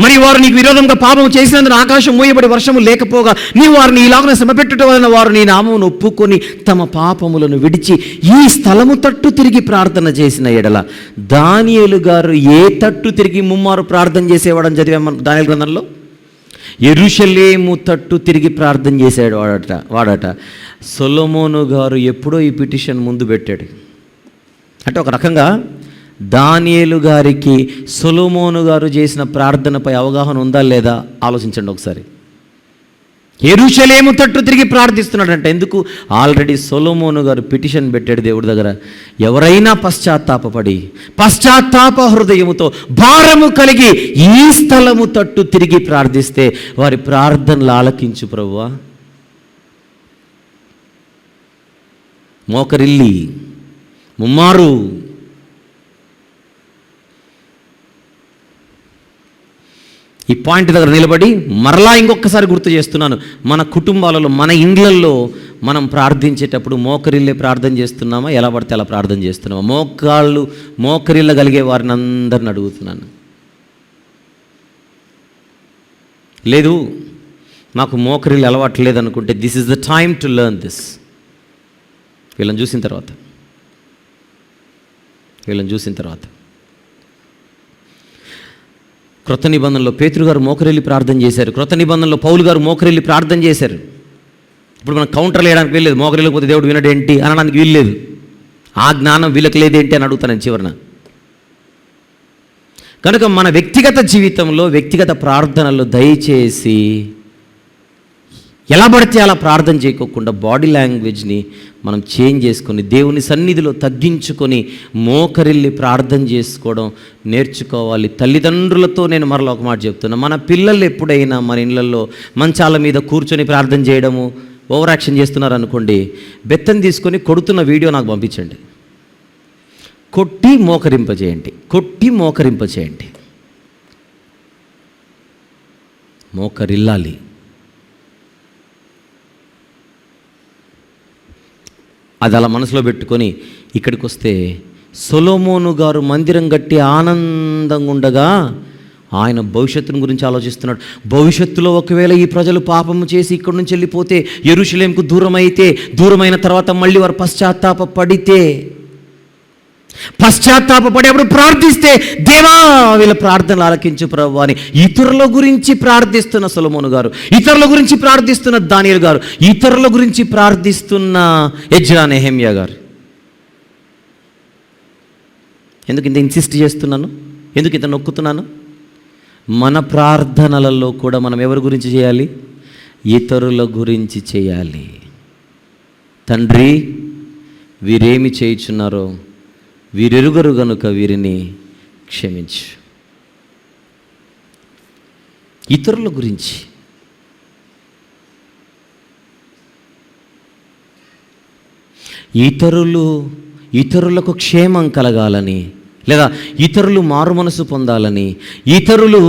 మరి వారు నీకు విరోధంగా పాపము చేసినందున ఆకాశం మూయబడి వర్షము లేకపోగా నీవు వారిని ఇలాగ శ్రమపెట్టడం వలన వారు నీ నామమును ఒప్పుకొని తమ పాపములను విడిచి ఈ స్థలము తట్టు తిరిగి ప్రార్థన చేసిన ఎడల. దానియేలు గారు ఏ తట్టు తిరిగి ముమ్మారు ప్రార్థన చేసేవాడని చదివాం దానియేలు గ్రంథంలో. యెరూషలేము తట్టు తిరిగి ప్రార్థన చేసాడు వాడట. సొలొమోను గారు ఎప్పుడో ఈ పిటిషన్ ముందు పెట్టాడు. అంటే ఒక రకంగా దానియేలు గారికి సొలొమోను గారు చేసిన ప్రార్థనపై అవగాహన ఉందా లేదా ఆలోచించండి ఒకసారి. యెరూషలేము తట్టు తిరిగి ప్రార్థిస్తున్నాడంట. ఎందుకు? ఆల్రెడీ సొలొమోను గారు పిటిషన్ పెట్టాడు దేవుడి దగ్గర. ఎవరైనా పశ్చాత్తాపపడి పశ్చాత్తాప హృదయముతో భారము కలిగి ఈ స్థలము తట్టు తిరిగి ప్రార్థిస్తే వారి ప్రార్థనలు ఆలకించు ప్రభువా. మోకరిల్లి ముమ్మారు ఈ పాయింట్ దగ్గర నిలబడి మరలా ఇంకొకసారి గుర్తు చేస్తున్నాను, మన కుటుంబాలలో మన ఇండ్లల్లో మనం ప్రార్థించేటప్పుడు మోకరిల్లే ప్రార్థన చేస్తున్నామా, ఎలా పడితే అలా ప్రార్థన చేస్తున్నామా? మోకరిల్లగలిగే వారిని అందరిని అడుగుతున్నాను. లేదు మాకు మోకరిల్లు అలవాటు లేదనుకుంటే this is the time to learn this. వీళ్ళని చూసిన తర్వాత క్రొత్త నిబంధనలో పేతురు గారు మోకరిల్లి ప్రార్థన చేశారు. క్రొత్త నిబంధనలో పౌలు గారు మోకరిల్లి ప్రార్థన చేశారు. ఇప్పుడు మనం కౌంటర్లు వేయడానికి వీల్లేదు. మోకరిల్లిపోతే దేవుడు వినడేంటి అనడానికి వీల్లేదు. ఆ జ్ఞానం వీళ్ళకి లేదేంటి అని అడుగుతాను చివరన. కనుక మన వ్యక్తిగత జీవితంలో వ్యక్తిగత ప్రార్థనలు దయచేసి ఎలా పడితే అలా ప్రార్థన చేయకోకుండా బాడీ లాంగ్వేజ్ని మనం చేంజ్ చేసుకొని దేవుని సన్నిధిలో తగ్గించుకొని మోకరిల్లి ప్రార్థన చేసుకోవడం నేర్చుకోవాలి. తల్లిదండ్రులతో నేను మరలా ఒక మాట చెప్తున్నా, మన పిల్లలు ఎప్పుడైనా మన ఇళ్ళల్లో మంచాల మీద కూర్చొని ప్రార్థన చేయడము ఓవర్ యాక్షన్ చేస్తున్నారు అనుకోండి, బెత్తం తీసుకొని కొడుతున్న వీడియో నాకు పంపించండి. కొట్టి మోకరింపచేయండి. మోకరిల్లాలి. అది అలా మనసులో పెట్టుకొని ఇక్కడికి వస్తే సొలొమోను గారు మందిరం కట్టి ఆనందంగా ఉండగా ఆయన భవిష్యత్తును గురించి ఆలోచిస్తున్నాడు. భవిష్యత్తులో ఒకవేళ ఈ ప్రజలు పాపము చేసి ఇక్కడి నుంచి వెళ్ళిపోతే, యెరూషలేముకు దూరమైన తర్వాత మళ్ళీ వారు పశ్చాత్తాపపడి అప్పుడు ప్రార్థిస్తే దేవా వీళ్ళ ప్రార్థనలు ఆలకించు ప్రభువా అని ఇతరుల గురించి ప్రార్థిస్తున్న సొలొమోను గారు, ఇతరుల గురించి ప్రార్థిస్తున్న దానియేలు గారు, ఇతరుల గురించి ప్రార్థిస్తున్న ఎజ్రా నెహెమ్యా గారు. ఎందుకు ఇంత ఇన్సిస్ట్ చేస్తున్నాను, ఎందుకు ఇంత నొక్కుతున్నాను? మన ప్రార్థనలలో కూడా మనం ఎవరి గురించి చేయాలి? ఇతరుల గురించి చేయాలి. తండ్రి, వీరేమి చేయుచున్నారో వీరెరుగరు గనుక వీరిని క్షమించు. ఇతరుల గురించి. ఇతరులకు క్షేమం కలగాలని, లేదా ఇతరులు మారు మనసు పొందాలని, ఇతరులు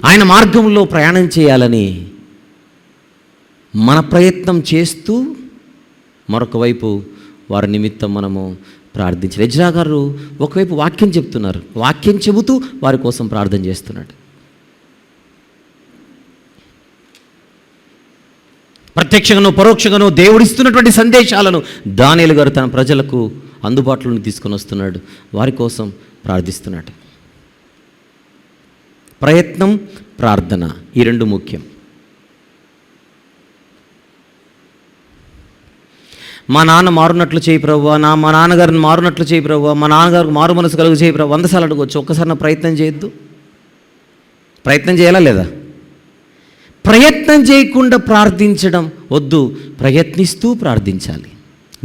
ఆయన మార్గంలో ప్రయాణం చేయాలని మన ప్రయత్నం చేస్తూ మరొక వైపు వారి నిమిత్తం మనము ప్రార్థించాలి. ఎజ్రా గారు ఒకవైపు వాక్యం చెప్తున్నారు, వాక్యం చెబుతూ వారి కోసం ప్రార్థన చేస్తున్నాడు. ప్రత్యక్షంగానో పరోక్షంగానో దేవుడిస్తున్నటువంటి సందేశాలను దానియేలు గారు తన ప్రజలకు అందుబాటులోకి తీసుకొని వస్తున్నాడు, వారి కోసం ప్రార్థిస్తున్నాడు. ప్రయత్నం, ప్రార్థన, ఈ రెండు ముఖ్యం. మా నాన్న మారునట్లు చేయి ప్రభువా, మా నాన్నగారిని మారునట్లు చేయి ప్రభువా, మా నాన్నగారికి మారు మనసు కలుగు చేయి ప్రభువా. 100 సార్లు అడగవచ్చు, ఒక్కసారి నా ప్రయత్నం చేయొద్దు? ప్రయత్నం చేయాలా లేదా? ప్రయత్నం చేయకుండా ప్రార్థించడం వద్దు, ప్రయత్నిస్తూ ప్రార్థించాలి.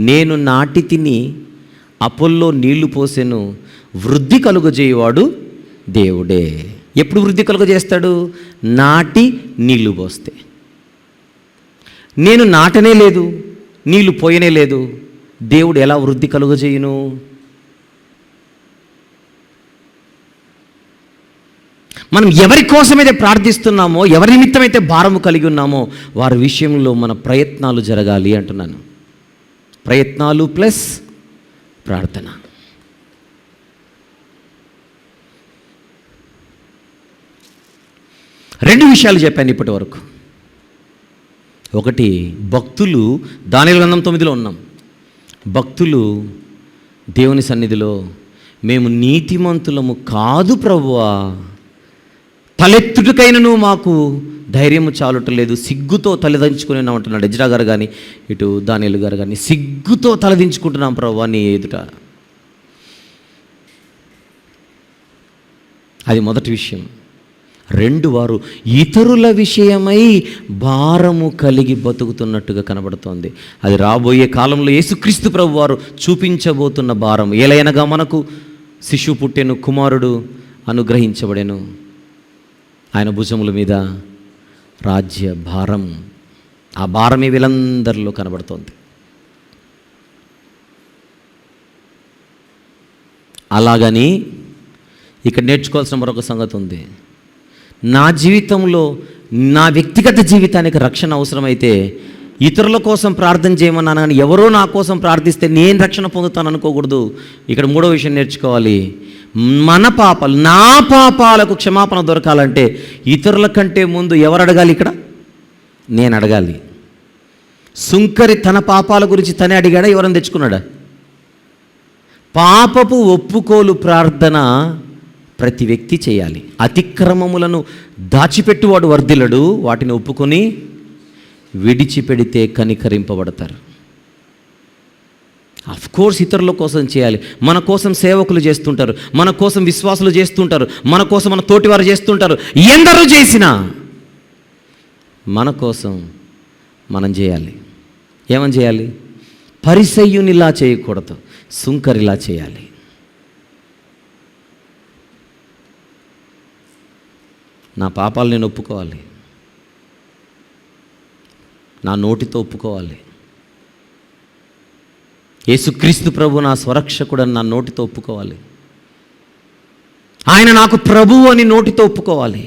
నేను నాటి తిని అపోల్లో నీళ్లు పోసెను, వృద్ధి కలుగజేయవాడు దేవుడే. ఎప్పుడు వృద్ధి కలుగజేస్తాడు? నాటి నీళ్లు పోస్తే. నేను నాటనే లేదు, నీళ్లు పోయనే లేదు, దేవుడు ఎలా వృద్ధి కలుగజేయును? మనం ఎవరి కోసమైతే ప్రార్థిస్తున్నామో, ఎవరి నిమిత్తమైతే భారము కలిగి ఉన్నామో వారి విషయంలో మన ప్రయత్నాలు జరగాలి అంటున్నాను. ప్రయత్నాలు ప్లస్ ప్రార్థన. రెండు విషయాలు చెప్పాను ఇప్పటి వరకు. ఒకటి, భక్తులు, దానియేలు గ్రంథం 9లో ఉన్నాం. భక్తులు దేవుని సన్నిధిలో మేము నీతిమంతులము కాదు ప్రభువా, తలెత్తుటకైనను మాకు ధైర్యము చాలుటలేదు, సిగ్గుతో తలదించుకుని ఉంటున్నాడు ఎజ్రా గారు కానీ ఇటు దానియేలు గారు కానీ. సిగ్గుతో తలదించుకుంటున్నాం ప్రభువా నీ ఎదుట. అది మొదటి విషయం. రెండు, వారు ఇతరుల విషయమై భారము కలిగి బతుకుతున్నట్టుగా కనబడుతోంది. అది రాబోయే కాలంలో యేసుక్రీస్తు ప్రభు వారు చూపించబోతున్న భారం. ఏలయనగా మనకు శిశువు పుట్టెను, కుమారుడు అనుగ్రహించబడెను, ఆయన భుజముల మీద రాజ్య భారం. ఆ భారమే వీళ్ళందరిలో కనబడుతోంది. అలాగని ఇక్కడ నేర్చుకోవాల్సిన మరొక సంగతి ఉంది. నా జీవితంలో, నా వ్యక్తిగత జీవితానికి రక్షణ అవసరమైతే ఇతరుల కోసం ప్రార్థన చేయమన్నాను కానీ ఎవరో నా కోసం ప్రార్థిస్తే నేను రక్షణ పొందుతాను అనుకోకూడదు. ఇక్కడ మూడో విషయం నేర్చుకోవాలి. మన పాపాలు, నా పాపాలకు క్షమాపణ దొరకాలంటే ఇతరుల కంటే ముందు ఎవరు అడగాలి? ఇక్కడ నేను అడగాలి. సుంకరి తన పాపాల గురించి తనే అడిగాడా, ఎవరైనా తెచ్చుకున్నాడా? పాపపు ఒప్పుకోలు ప్రార్థన ప్రతి వ్యక్తి చేయాలి. అతిక్రమములను దాచిపెట్టువాడు వర్ధిల్లడు, వాటిని ఒప్పుకొని విడిచిపెడితే కనికరింపబడతారు. అఫ్కోర్స్ ఇతరుల కోసం చేయాలి. మన కోసం సేవకులు చేస్తుంటారు, మన కోసం విశ్వాసులు చేస్తుంటారు, మన కోసం మన తోటివారు చేస్తుంటారు. ఎందరూ చేసినా మన కోసం మనం చేయాలి. ఏమని చేయాలి? పరిసయ్యునిలా చేయకూడదు, సుంకరిలా చేయాలి. నా పాపాలు నేను ఒప్పుకోవాలి, నా నోటితో ఒప్పుకోవాలి. యేసుక్రీస్తు ప్రభు నా స్వరక్షకుడని నా నోటితో ఒప్పుకోవాలి. ఆయన నాకు ప్రభువు అని నోటితో ఒప్పుకోవాలి.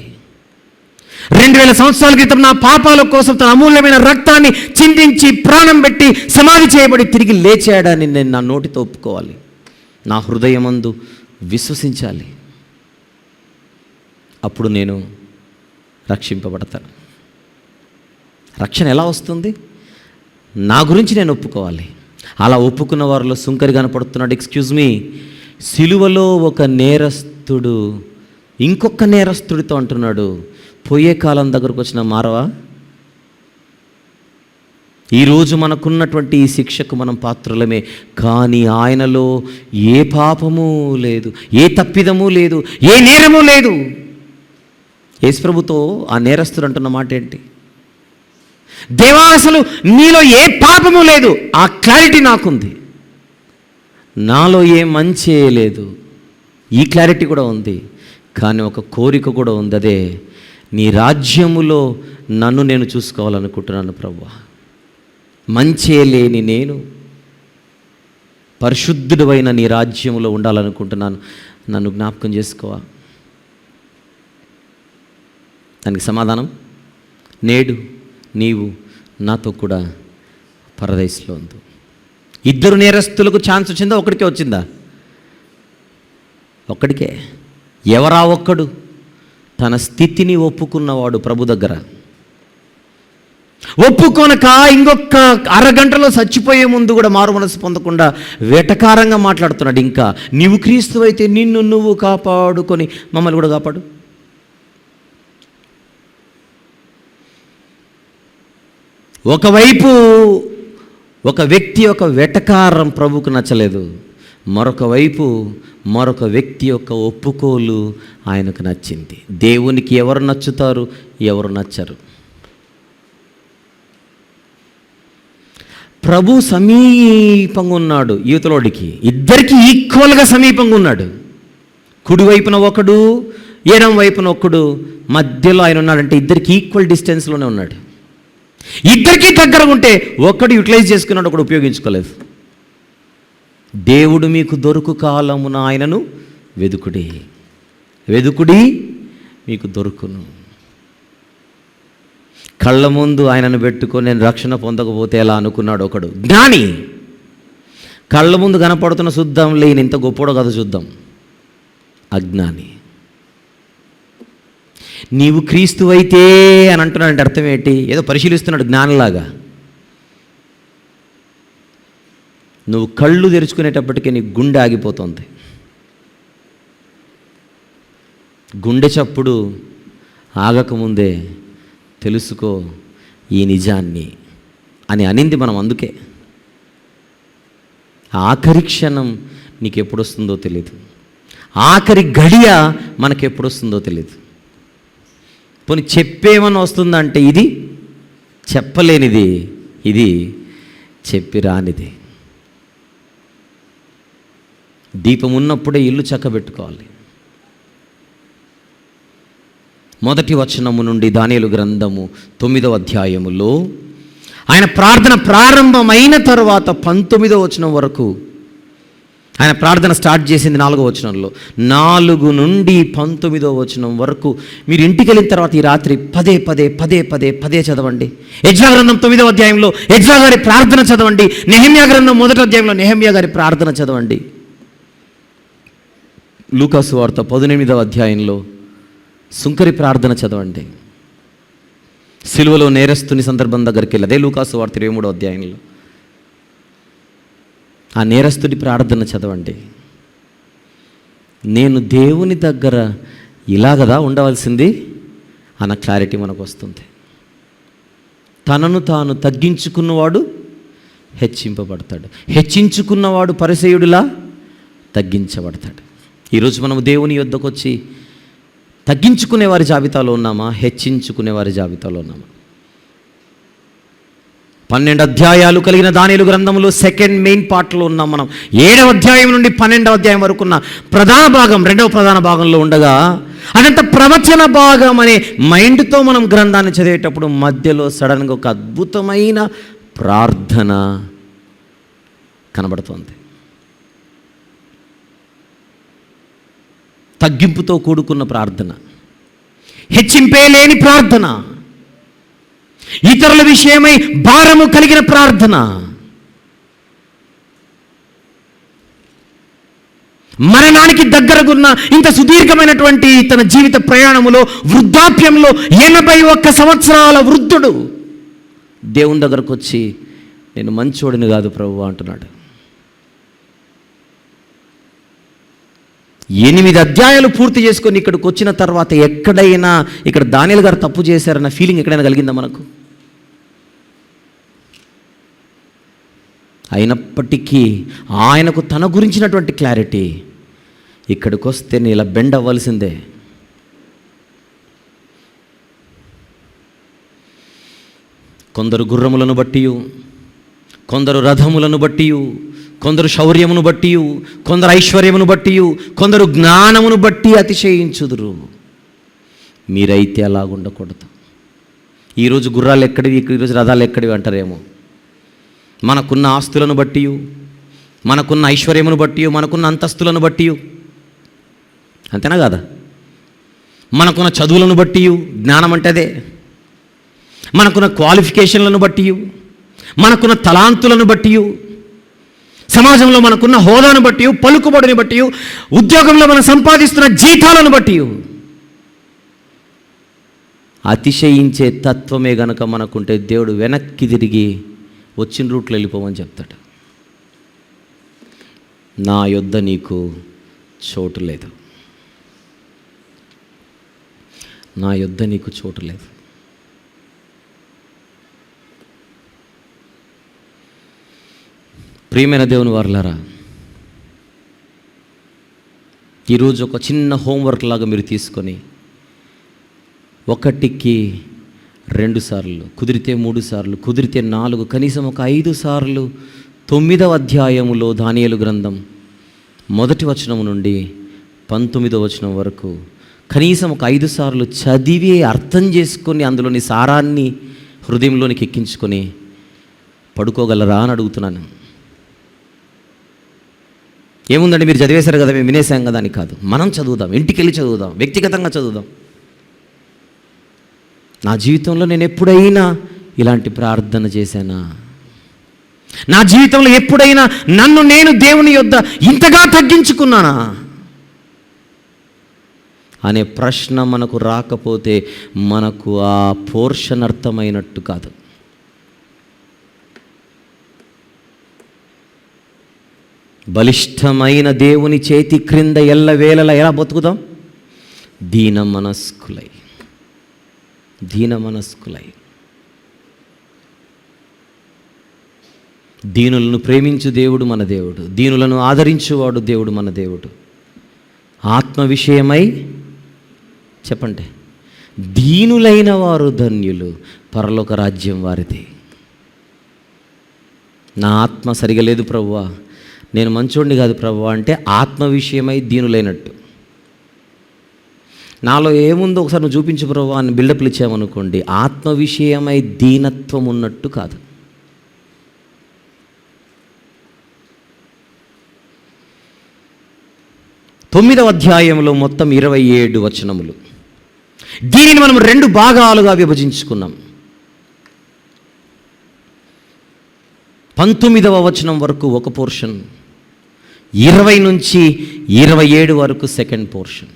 2000 సంవత్సరాల క్రితం నా పాపాల కోసం తన అమూల్యమైన రక్తాన్ని చిందించి ప్రాణం పెట్టి సమాధి చేయబడి తిరిగి లేచాడని నేను నా నోటితో ఒప్పుకోవాలి. నా హృదయమందు విశ్వసించాలి. అప్పుడు నేను రక్షింపబడతాను. రక్షణ ఎలా వస్తుంది? నా గురించి నేను ఒప్పుకోవాలి. అలా ఒప్పుకున్న వారిలో సుంకరి కనపడుతున్నాడు. ఎక్స్క్యూజ్ మీ, సిలువలో ఒక నేరస్తుడు ఇంకొక నేరస్తుడితో అంటున్నాడు, పోయే కాలం దగ్గరకు వచ్చిన మారవా? ఈరోజు మనకున్నటువంటి ఈ శిక్షకు మనం పాత్రులమే, కానీ ఆయనలో ఏ పాపము లేదు, ఏ తప్పిదము లేదు, ఏ నేరము లేదు. యేసుప్రభుతో ఆ నేరస్తుడు అంటున్న మాట ఏంటి? దేవా, అసలు నీలో ఏ పాపము లేదు, ఆ క్లారిటీ నాకుంది. నాలో ఏ మంచి లేదు, ఈ క్లారిటీ కూడా ఉంది. కానీ ఒక కోరిక కూడా ఉంది, అదే నీ రాజ్యములో నన్ను నేను చూసుకోవాలనుకుంటున్నాను ప్రభువా. మంచే లేని నేను పరిశుద్ధుడైన నీ రాజ్యములో ఉండాలనుకుంటున్నాను, నన్ను జ్ఞాపకం చేసుకోవా. దానికి సమాధానం, నేడు నీవు నాతో కూడా పరదేశంలో ఉంది. ఇద్దరు నేరస్తులకు ఛాన్స్ వచ్చిందా? ఒకడికే వచ్చిందా? ఒక్కడికే. ఎవరా ఒక్కడు? తన స్థితిని ఒప్పుకున్నవాడు ప్రభు దగ్గర. ఒప్పుకొనక ఇంకొక అరగంటలో చచ్చిపోయే ముందు కూడా మారు మనసు పొందకుండా వెటకారంగా మాట్లాడుతున్నాడు. ఇంకా నీవు క్రీస్తు అయితే నిన్ను నువ్వు కాపాడుకొని మమ్మల్ని కూడా కాపాడు. ఒకవైపు ఒక వ్యక్తి యొక్క వెటకారం ప్రభువుకు నచ్చలేదు, మరొక వైపు మరొక వ్యక్తి యొక్క ఒప్పుకోలు ఆయనకు నచ్చింది. దేవునికి ఎవరు నచ్చుతారు, ఎవరు నచ్చరు? ప్రభు సమీపంగా ఉన్నాడు యువతలోడికి, ఇద్దరికి ఈక్వల్గా సమీపంగా ఉన్నాడు. కుడివైపున ఒకడు, ఎడం వైపున ఒకడు, మధ్యలో ఆయన ఉన్నాడంటే ఇద్దరికి ఈక్వల్ డిస్టెన్స్లోనే ఉన్నాడు. ఇద్దరికీ దగ్గరగా ఉంటే ఒక్కడు యూటిలైజ్ చేసుకున్నాడు, ఒకడు ఉపయోగించుకోలేదు. దేవుడు మీకు దొరుకు కాలమున ఆయనను వెదుకుడి, వెదుకుడి మీకు దొరుకును. కళ్ళ ముందు ఆయనను పెట్టుకొని నేను రక్షణ పొందకపోతే ఎలా అనుకున్నాడు ఒకడు జ్ఞాని. కళ్ళ ముందు కనపడుతున్న చూద్దాం, లేని ఇంత గొప్పడో కదా చూద్దాం. అజ్ఞాని. నీవు క్రీస్తు అయితే అని అంటున్నాడంటే అర్థం ఏంటి? ఏదో పరిశీలిస్తున్నాడు జ్ఞానంలాగా. నువ్వు కళ్ళు తెరుచుకునేటప్పటికీ నీ గుండె ఆగిపోతుంది. గుండె చప్పుడు ఆగకముందే తెలుసుకో ఈ నిజాన్ని అని అనింది మనం. అందుకే ఆఖరి క్షణం నీకు ఎప్పుడు వస్తుందో తెలియదు, ఆఖరి గడియ మనకు ఎప్పుడు వస్తుందో తెలియదు. పోనీ చెప్పేమని వస్తుందంటే ఇది చెప్పలేనిది, ఇది చెప్పి రానిది. దీపం ఉన్నప్పుడే ఇల్లు చక్కబెట్టుకోవాలి. మొదటి వచనము నుండి దానియేలు గ్రంథము 9వ అధ్యాయములో ఆయన ప్రార్థన ప్రారంభమైన తర్వాత 19వ వచనం వరకు ఆయన ప్రార్థన స్టార్ట్ చేసింది 4వ వచనంలో. 4 నుండి 19వ వచనం వరకు మీరు ఇంటికి వెళ్ళిన తర్వాత ఈ రాత్రి పదే పదే పదే పదే పదే చదవండి. ఎజ్రా గ్రంథం 9వ అధ్యాయంలో ఎజ్రా గారి ప్రార్థన చదవండి. నెహెమ్యా గ్రంథం 1వ అధ్యాయంలో నెహెమ్యా గారి ప్రార్థన చదవండి. లూకా సువార్త 18వ అధ్యాయంలో సుంకరి ప్రార్థన చదవండి. సిలువలో నేరస్తుని సందర్భం దగ్గరికి వెళ్ళి అదే లూకా సువార్త 23వ అధ్యాయంలో ఆ నేరస్తుడి ప్రార్థన చదవండి. నేను దేవుని దగ్గర ఇలాగదా ఉండవలసింది అన్న క్లారిటీ మనకు వస్తుంది. తనను తాను తగ్గించుకున్నవాడు హెచ్చింపబడతాడు, హెచ్చించుకున్నవాడు పరిసయుడిలా తగ్గించబడతాడు. ఈరోజు మనము దేవుని యొద్దకు వచ్చి తగ్గించుకునే వారి జాబితాలో ఉన్నామా, హెచ్చించుకునే వారి జాబితాలో ఉన్నామా? 12 అధ్యాయాలు కలిగిన దానియేలు గ్రంథంలో సెకండ్ మెయిన్ పార్ట్లో ఉన్నాం మనం. 7వ అధ్యాయం నుండి 12వ అధ్యాయం వరకు ఉన్న ప్రధాన భాగం 2వ ప్రధాన భాగంలో ఉండగా అదంతా ప్రవచన భాగం అనే మైండ్తో మనం గ్రంథాన్ని చదివేటప్పుడు మధ్యలో సడన్గా ఒక అద్భుతమైన ప్రార్థన కనబడుతోంది. తగ్గింపుతో కూడుకున్న ప్రార్థన, హెచ్చింపే లేని ప్రార్థన, ఇతరుల విషయమై భారము కలిగిన ప్రార్థన, మరణానికి దగ్గరగున్న ఇంత సుదీర్ఘమైనటువంటి తన జీవిత ప్రయాణములో వృద్ధాప్యంలో 81 సంవత్సరాల వృద్ధుడు దేవుని దగ్గరకు వచ్చి నేను మంచోడిని కాదు ప్రభువా అంటున్నాడు. 8 అధ్యాయాలు పూర్తి చేసుకొని ఇక్కడికి వచ్చిన తర్వాత ఎక్కడైనా ఇక్కడ దానియేలు గారు తప్పు చేశారన్న ఫీలింగ్ ఎక్కడైనా కలిగిందా మనకు? అయినప్పటికీ ఆయనకు తన గురించినటువంటి క్లారిటీ, ఇక్కడికి వస్తే నేను ఇలా బెండ్ అవ్వాల్సిందే, కొందరు గుర్రములను బట్టి, కొందరు రథములను బట్టి, కొందరు శౌర్యమును బట్టి, కొందరు ఐశ్వర్యమును బట్టి, కొందరు జ్ఞానమును బట్టి అతిశయించుదురు. మీరైతే అలాగుండకూడదు. ఈరోజు గుర్రాలు ఎక్కడివి, ఈరోజు రథాలు ఎక్కడివి అంటారేమో. మనకున్న ఆస్తులను బట్టి, మనకున్న ఐశ్వర్యమును బట్టి, మనకున్న అంతస్తులను బట్టి, అంతేనా కాదా? మనకున్న చదువులను బట్టి, జ్ఞానం అంటే అదే. మనకున్న క్వాలిఫికేషన్లను బట్టి, మనకున్న తలాంతులను బట్టి, సమాజంలో మనకున్న హోదాను బట్టి, పలుకుబడిని బట్టి, ఉద్యోగంలో మనం సంపాదిస్తున్న జీతాలను బట్టి అతిశయించే తత్వమే గనక మనకుంటే దేవుడు వెనక్కి తిరిగి వచ్చిన రూట్లో వెళ్ళిపోమని చెప్తాడు. నా యొద్ద నీకు చోటు లేదు, నా యొద్ద నీకు చోటు లేదు. ప్రియమైన దేవుని వారలారా, ఈరోజు ఒక చిన్న హోంవర్క్ లాగా మీరు తీసుకొని 1కి 2 సార్లు, కుదిరితే 3 సార్లు, కుదిరితే 4, కనీసం ఒక 5 సార్లు 9వ అధ్యాయములో దానియేలు గ్రంథం 1వ వచనం నుండి 19వ వచనం వరకు కనీసం ఒక 5 సార్లు చదివి అర్థం చేసుకొని అందులోని సారాన్ని హృదయంలోనికి ఎక్కించుకొని పడుకోగలరా అని అడుగుతున్నాను. ఏముందండి, మీరు చదివేశారు కదా, మేము వినేసాం కదా అని కాదు. మనం చదువుదాం, ఇంటికి వెళ్ళి చదువుదాం, వ్యక్తిగతంగా చదువుదాం. నా జీవితంలో నేను ఎప్పుడైనా ఇలాంటి ప్రార్థన చేశానా? నా జీవితంలో ఎప్పుడైనా నన్ను నేను దేవుని యొద్ద ఇంతగా తగ్గించుకున్నానా అనే ప్రశ్న మనకు రాకపోతే మనకు ఆ పోర్షన్ అర్థమైనట్టు కాదు. బలిష్టమైన దేవుని చేతి క్రింద ఎల్లవేళలా ఎలా బతుకుదాం? దీన మనస్కులై. దీనులను ప్రేమించు దేవుడు మన దేవుడు, దీనులను ఆదరించువాడు దేవుడు మన దేవుడు. ఆత్మ విషయమై చెప్పండి, దీనులైన వారు ధన్యులు, పరలోక రాజ్యం వారిది. నా ఆత్మ సరిగా లేదు ప్రభువా, నేను మంచోడిని కాదు ప్రభువా అంటే ఆత్మ విషయమై దీనులైనట్టు. నాలో ఏముందో ఒకసారి నువ్వు చూపించు ప్రభువా అని బిల్డప్లు ఇచ్చామనుకోండి, ఆత్మ విషయమై దీనత్వం ఉన్నట్టు కాదు. తొమ్మిదవ అధ్యాయంలో మొత్తం 27 వచనములు. దీనిని మనం 2 భాగాలుగా విభజించుకున్నాం. 19వ వచనం వరకు ఒక పోర్షన్, 20 నుంచి 27 వరకు సెకండ్ పోర్షన్.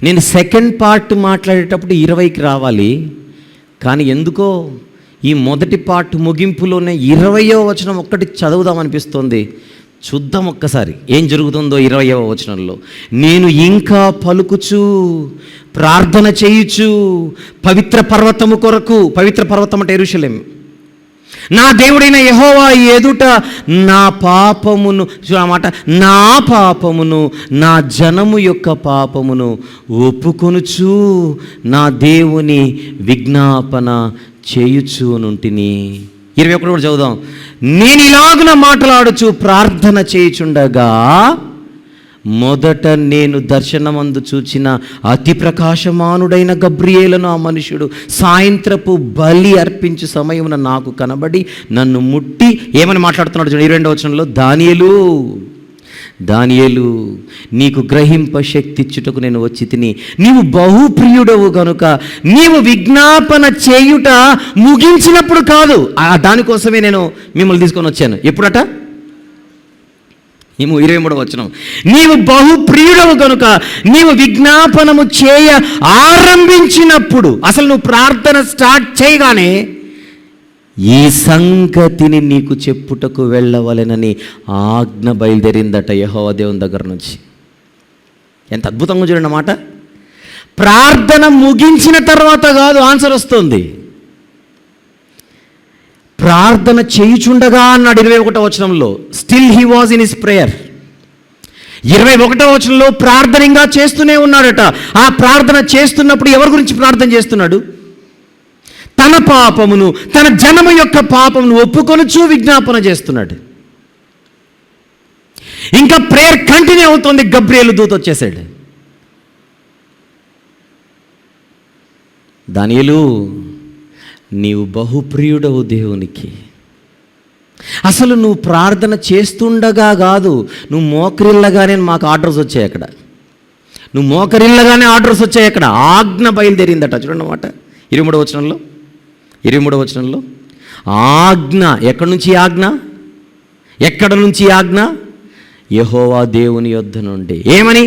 నేను సెకండ్ పార్ట్ మాట్లాడేటప్పుడు 20కి రావాలి, కానీ ఎందుకో ఈ మొదటి పార్ట్ ముగింపులోనే 20వ వచనం ఒక్కటి చదువుదామనిపిస్తోంది. చూద్దాం ఒక్కసారి ఏం జరుగుతుందో 20వ వచనంలో. నేను ఇంకా పలుకుచు ప్రార్థన చేయుచు పవిత్ర పర్వతము కొరకు, పవిత్ర పర్వతం అంటే యెరూషలేము, నా దేవుడైన యెహోవా ఎదుట నా పాపమును, చూడమాట, నా పాపమును నా జనము యొక్క పాపమును ఒప్పుకొనుచు నా దేవుని విజ్ఞాపన చేయుచునుంటిని. 21 కూడా చదువుదాం. నేను ఇలాగున మాట్లాడుచు ప్రార్థన చేయుచుండగా మొదట నేను దర్శనమందు చూచిన అతి ప్రకాశమానుడైన గబ్రియేలును ఆ మనుషుడు సాయంత్రపు బలి అర్పించు సమయమున నాకు కనబడి నన్ను ముట్టి ఏమని మాట్లాడుతున్నాడు చూడండి 22వ వచనంలో, దానియేలు నీకు గ్రహింప శక్తి ఇచ్చుటకు నేను వచ్చి తిని, నీవు బహుప్రియుడవు గనుక నీవు విజ్ఞాపన చేయుట ముగించినప్పుడు కాదు, దానికోసమే నేను మిమ్మల్ని తీసుకొని వచ్చాను. ఎప్పుడట? 23వ వచనం, నీవు బహుప్రియుడవు గనుక నీవు విజ్ఞాపనము చేయ ఆరంభించినప్పుడు, అసలు నువ్వు ప్రార్థన స్టార్ట్ చేయగానే ఈ సంగతిని నీకు చెప్పుటకు వెళ్ళవలెనని ఆజ్ఞ బయలుదేరిందట యెహోవా దేవుని దగ్గర నుంచి. ఎంత అద్భుతంగా చూడండి అన్నమాట. ప్రార్థన ముగించిన తర్వాత కాదు ఆన్సర్ వస్తుంది, ప్రార్థన చేయుచుండగా అన్నాడు 21వ వచనంలో. Still he was in his prayer. 21వ వచనంలో ప్రార్థన ఇంకా చేస్తూనే ఉన్నాడట. ఆ ప్రార్థన చేస్తున్నప్పుడు ఎవరి గురించి ప్రార్థన చేస్తున్నాడు? తన పాపమును, తన జనము యొక్క పాపమును ఒప్పుకొనుచూ విజ్ఞాపన చేస్తున్నాడు. ఇంకా ప్రేయర్ కంటిన్యూ అవుతుంది. గబ్రియేలు దూత వచ్చేసాడు. దానియేలు, నీవు బహుప్రియుడవు దేవునికి. అసలు నువ్వు ప్రార్థన చేస్తుండగా కాదు, నువ్వు మోకరిల్లగానే మాకు ఆర్డర్స్ వచ్చాయి. అక్కడ నువ్వు మోకరిల్లగానే ఆర్డర్స్ వచ్చాయి. అక్కడ ఆజ్ఞ బయలుదేరిందట. చూడండి మాట 23వ వచనంలో ఆజ్ఞ. ఎక్కడి నుంచి ఆజ్ఞ? ఎక్కడ నుంచి ఆజ్ఞ? యెహోవా దేవుని యొద్ద నుండి. ఏమని?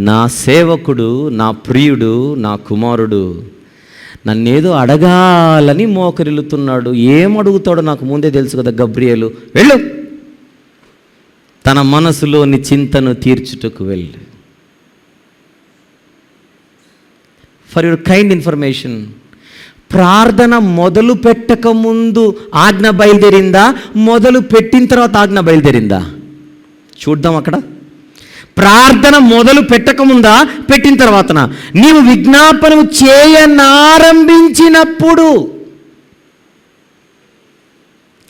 నా సేవకుడు, నా ప్రియుడు, నా కుమారుడు నన్నేదో అడగాలని మోకరిల్లుతున్నాడు. ఏం అడుగుతాడో నాకు ముందే తెలుసు కదా. గబ్రియేలు, వెళ్ళు, తన మనసులోని చింతను తీర్చుటకు వెళ్ళు. ఫర్ యువర్ కైండ్ ఇన్ఫర్మేషన్, ప్రార్థన మొదలు పెట్టక ముందు ఆజ్ఞ బయలుదేరిందా, మొదలు పెట్టిన తర్వాత ఆజ్ఞ బయలుదేరిందా? చూద్దాం. అక్కడ ప్రార్థన మొదలు పెట్టకముందా, పెట్టిన తర్వాతనా? నీవు విజ్ఞాపనము చేయనారంభించినప్పుడు.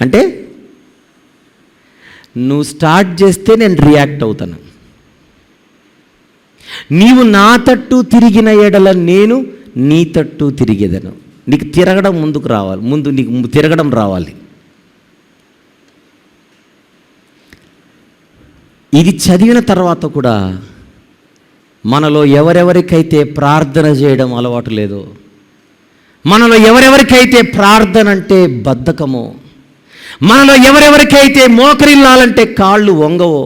అంటే నువ్వు స్టార్ట్ చేస్తే నేను రియాక్ట్ అవుతాను. నీవు నా తట్టు తిరిగిన ఎడల నేను నీ తట్టు తిరిగేదను. నీకు తిరగడం ముందుకు రావాలి, నీకు తిరగడం రావాలి. ఇది చదివిన తర్వాత కూడా మనలో ఎవరెవరికైతే ప్రార్థన చేయడం అలవాటు లేదో, మనలో ఎవరెవరికైతే ప్రార్థన అంటే బద్ధకమో, మనలో ఎవరెవరికైతే మోకరిల్లాలంటే కాళ్ళు వంగవో,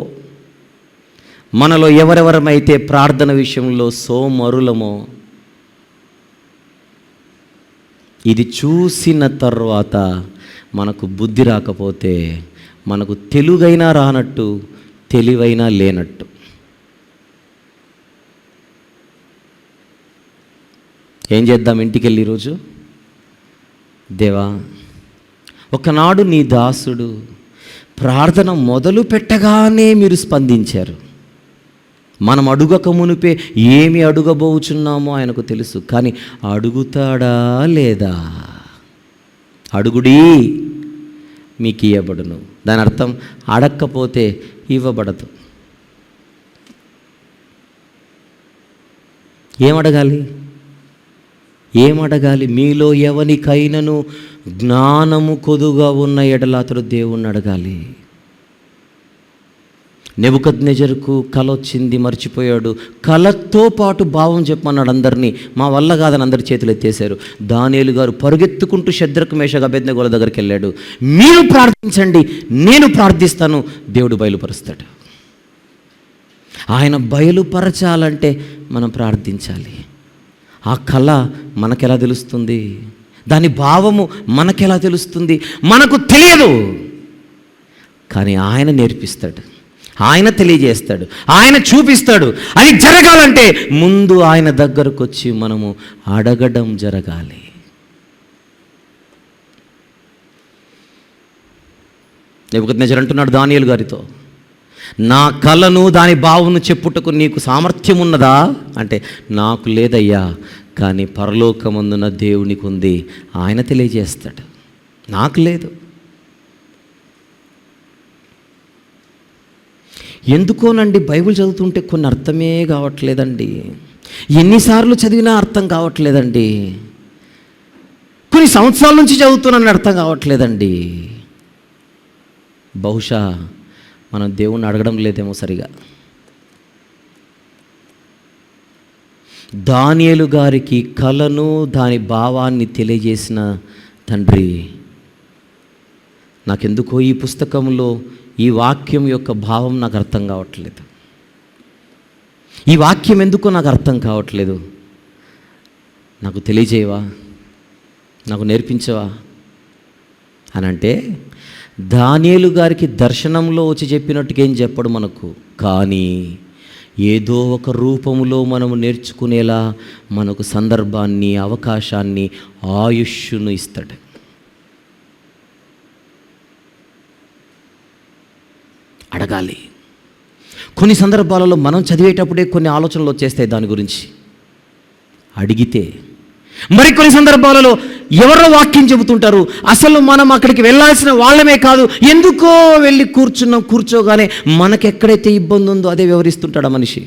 మనలో ఎవరెవరమైతే ప్రార్థన విషయంలో సోమరులమో, ఇది చూసిన తర్వాత మనకు బుద్ధి రాకపోతే మనకు తెలుగైనా రానట్టు, తెలివైనా లేనట్టు. ఏం చేద్దాం? ఇంటికి వెళ్ళి ఈరోజు, దేవా, ఒకనాడు నీ దాసుడు ప్రార్థన మొదలు పెట్టగానే మీరు స్పందించారు. మనం అడుగక మునిపే ఏమి అడుగబోచున్నామో ఆయనకు తెలుసు. కానీ అడుగుతాడా లేదా? అడుగుడి మీకు ఇవ్వబడును. దాని అర్థం అడక్కపోతే ఇవ్వబడదు. ఏమడగాలి? మీలో ఎవనికైనను జ్ఞానము కొదుగా ఉన్న ఎడల అతడు దేవుణ్ణి అడగాలి. నెబుకద్నెజరుకు కల వచ్చింది, మర్చిపోయాడు. కలతో పాటు భావం చెప్పమన్నాడు అందరినీ. మా వల్ల కాదని అందరి చేతులు ఎత్తేశారు. దానియేలు గారు పరుగెత్తుకుంటూ షద్రకు మేషకు అబేద్నెగోల దగ్గరికి వెళ్ళాడు. మీరు ప్రార్థించండి, నేను ప్రార్థిస్తాను, దేవుడు బయలుపరుస్తాడు. ఆయన బయలుపరచాలంటే మనం ప్రార్థించాలి. ఆ కళ మనకెలా తెలుస్తుంది? దాని భావము మనకెలా తెలుస్తుంది? మనకు తెలియదు. కానీ ఆయన నేర్పిస్తాడు, ఆయన తెలియజేస్తాడు, ఆయన చూపిస్తాడు. అది జరగాలంటే ముందు ఆయన దగ్గరకు వచ్చి మనము అడగడం జరగాలి. నెబుకద్నెజరు అంటున్నాడు దానియేలు గారితో, నా కలను దాని భావమును చెప్పుటకు నీకు సామర్థ్యం ఉన్నదా అంటే, నాకు లేదయ్యా, కానీ పరలోకమందున దేవునికి ఉంది, ఆయన తెలియజేస్తాడు, నాకు లేదు. ఎందుకోనండి బైబిల్ చదువుతుంటే కొన్ని అర్థమే కావట్లేదండి. ఎన్నిసార్లు చదివినా అర్థం కావట్లేదండి. కొన్ని సంవత్సరాల నుంచి చదువుతున్నాను, అర్థం కావట్లేదండి. బహుశా మనం దేవుణ్ణి అడగడం లేదేమో సరిగా. దానియేలు గారికి కలను దాని భావాన్ని తెలియజేసిన తండ్రి, నాకెందుకో ఈ పుస్తకంలో ఈ వాక్యం యొక్క భావం నాకు అర్థం కావట్లేదు, ఈ వాక్యం ఎందుకో నాకు అర్థం కావట్లేదు, నాకు తెలియజేయవా, నాకు నేర్పించవా అని అంటే, దానియేలు గారికి దర్శనంలో వచ్చి చెప్పినట్టుగా ఏం చెప్పడు మనకు. కానీ ఏదో ఒక రూపంలో మనము నేర్చుకునేలా మనకు సందర్భాన్ని, అవకాశాన్ని, ఆయుష్ను ఇస్తాడు. అడగాలి. కొన్ని సందర్భాలలో మనం చదివేటప్పుడే కొన్ని ఆలోచనలు వచ్చేస్తాయి దాని గురించి అడిగితే. మరికొన్ని సందర్భాలలో ఎవరో వాక్యం చెబుతుంటారు, అసలు మనం అక్కడికి వెళ్ళాల్సిన వాళ్ళమే కాదు, ఎందుకో వెళ్ళి కూర్చోగానే మనకెక్కడైతే ఇబ్బంది ఉందో అదే వివరిస్తుంటాడు ఆ మనిషి.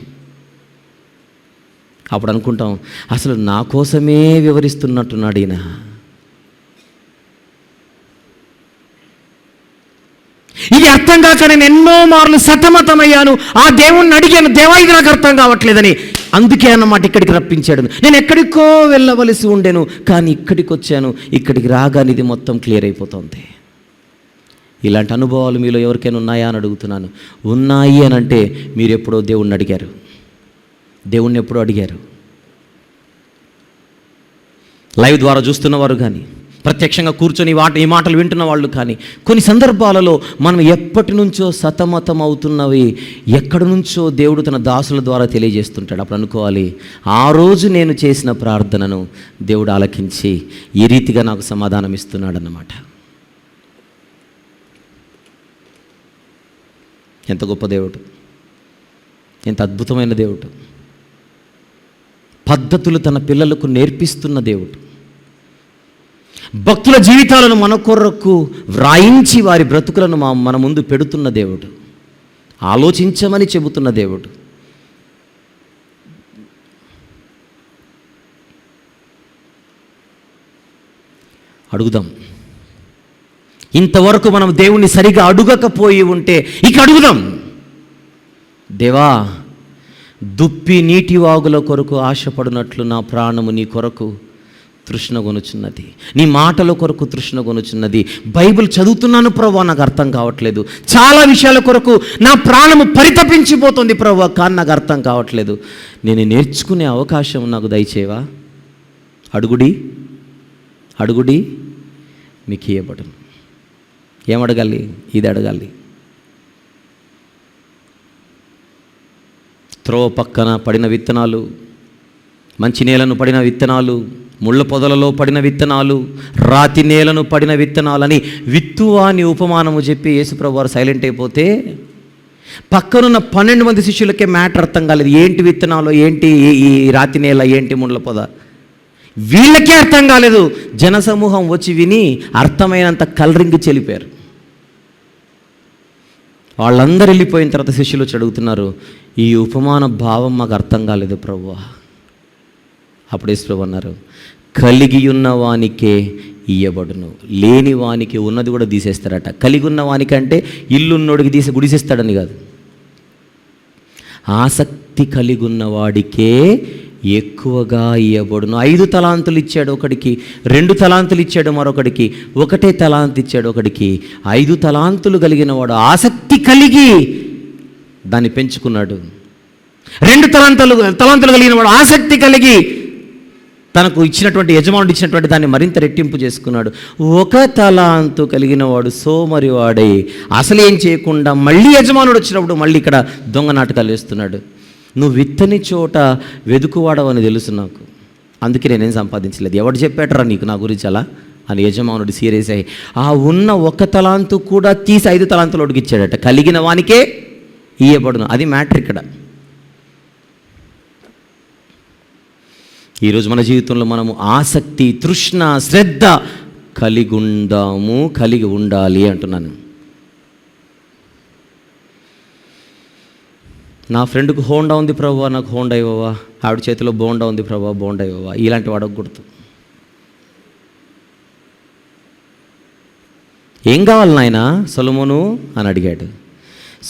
అప్పుడు అనుకుంటాం, అసలు నా కోసమే వివరిస్తున్నట్టున్నాడు ఈయన. ఇది అర్థం కాక నేను ఎన్నో మార్లు సతమతమయ్యాను. ఆ దేవుణ్ణి అడిగాను, దేవా ఇది నాకు అర్థం కావట్లేదని. అందుకే అన్నమాట ఇక్కడికి రప్పించాడు. నేను ఎక్కడికో వెళ్ళవలసి ఉండేను, కానీ ఇక్కడికి వచ్చాను. ఇక్కడికి రాగానే ఇది మొత్తం క్లియర్ అయిపోతుంది. ఇలాంటి అనుభవాలు మీలో ఎవరికైనా ఉన్నాయా అని అడుగుతున్నాను. ఉన్నాయి అని అంటే మీరు ఎప్పుడో దేవుణ్ణి అడిగారు, దేవుణ్ణి ఎప్పుడో అడిగారు. లైవ్ ద్వారా చూస్తున్నవారు కానీ, ప్రత్యక్షంగా కూర్చొని ఈ మాటలు వింటున్న వాళ్ళు కానీ, కొన్ని సందర్భాలలో మనం ఎప్పటి నుంచో సతమతం అవుతున్నవి ఎక్కడి నుంచో దేవుడు తన దాసుల ద్వారా తెలియజేస్తుంటాడు. అప్పుడు అనుకోవాలి, ఆ రోజు నేను చేసిన ప్రార్థనను దేవుడు ఆలకించి ఈ రీతిగా నాకు సమాధానం ఇస్తున్నాడు అన్నమాట. ఎంత గొప్ప దేవుడు, ఎంత అద్భుతమైన దేవుడు. పద్ధతులు తన పిల్లలకు నేర్పిస్తున్న దేవుడు. భక్తుల జీవితాలను మన కొరకు వ్రాయించి వారి బ్రతుకులను మన ముందు పెడుతున్న దేవుడు. ఆలోచించమని చెబుతున్న దేవుడు. అడుగుదాం. ఇంతవరకు మనం దేవుణ్ణి సరిగా అడుగకపోయి ఉంటే ఇక అడుగుదాం. దేవా, దుప్పి నీటి వాగుల కొరకు ఆశపడినట్లు నా ప్రాణము నీ కొరకు తృష్ణగొనుచున్నది, నీ మాటల కొరకు తృష్ణగొనుచున్నది. బైబిల్ చదువుతున్నాను ప్రభువా, నాకు అర్థం కావట్లేదు. చాలా విషయాల కొరకు నా ప్రాణము పరితపించిపోతుంది ప్రభువా, కానీ నాకు అర్థం కావట్లేదు. నేను నేర్చుకునే అవకాశం నాకు దయచేవా. అడుగుడి మీకు ఇవ్వబడును. ఏమడగాలి? ఇది అడగాలి. త్రోవ పక్కన పడిన విత్తనాలు, మంచి నేలను పడిన విత్తనాలు, ముళ్ళ పొదలలో పడిన విత్తనాలు, రాతి నేలను పడిన విత్తనాలు అని విత్తువాని ఉపమానము చెప్పి యేసుప్రభు వారు సైలెంట్ అయిపోతే పక్కనున్న 12 మంది శిష్యులకే మ్యాటర్ అర్థం కాలేదు. ఏంటి విత్తనాలు, ఏంటి ఈ రాతి నేల, ఏంటి ముళ్ళ పొద, వీళ్ళకే అర్థం కాలేదు. జనసమూహం వచ్చి విని అర్థమైనంత కలరింగ్ చెలిపారు. వాళ్ళందరూ వెళ్ళిపోయిన తర్వాత శిష్యులు వచ్చి అడుగుతున్నారు, ఈ ఉపమాన భావం మాకు అర్థం కాలేదు ప్రభువా. అప్పుడు యేసు అన్నారు, కలిగి ఉన్న వానికే ఇయ్యబడును, లేని వానికి ఉన్నది కూడా తీసేస్తారట. కలిగి ఉన్న వానికంటే ఇల్లున్నోడికి తీసి గుడిసేస్తాడని కాదు, ఆసక్తి కలిగి ఉన్నవాడికే ఎక్కువగా ఇయ్యబడును. 5 తలాంతులు ఇచ్చాడు ఒకడికి, 2 తలాంతులు ఇచ్చాడు మరొకడికి, 1 తలాంతు ఇచ్చాడు ఒకడికి. 5 తలాంతులు కలిగిన వాడు ఆసక్తి కలిగి దాన్ని పెంచుకున్నాడు. 2 తలాంతులు కలిగిన వాడు ఆసక్తి కలిగి తనకు ఇచ్చినటువంటి యజమానుడు ఇచ్చినటువంటి దాన్ని మరింత రెట్టింపు చేసుకున్నాడు. 1 తలాంతు కలిగిన వాడు సోమరి వాడై అసలు ఏం చేయకుండా మళ్ళీ యజమానుడు వచ్చినప్పుడు మళ్ళీ ఇక్కడ దొంగ నాటకాలు వేస్తున్నాడు. నువ్వు విత్తని చోట వెదుకువాడవని తెలుసు నాకు, అందుకే నేనేం సంపాదించలేదు. ఎవడు చెప్పాడరా నీకు నా గురించి అలా అని యజమానుడు సీరియస్ అయ్యి ఆ ఉన్న 1 తలాంతు కూడా తీసి 5 తలాంతులోడికి ఇచ్చాడట. కలిగిన వానికే ఇయ్యబడును. అది మ్యాటర్ ఇక్కడ. ఈరోజు మన జీవితంలో మనము ఆసక్తి, తృష్ణ, శ్రద్ధ కలిగి ఉండాలి అంటున్నాను. నా ఫ్రెండ్కు హోండా ఉంది ప్రభువా, నాకు హోండా ఇవ్వవా. ఆవిడ చేతిలో బోండా ఉంది ప్రభువా, బోండా ఇవ్వవా. ఇలాంటి వాడకు గుర్తు. ఏం కావాలి నాయనా సొలొమోను అని అడిగాడు.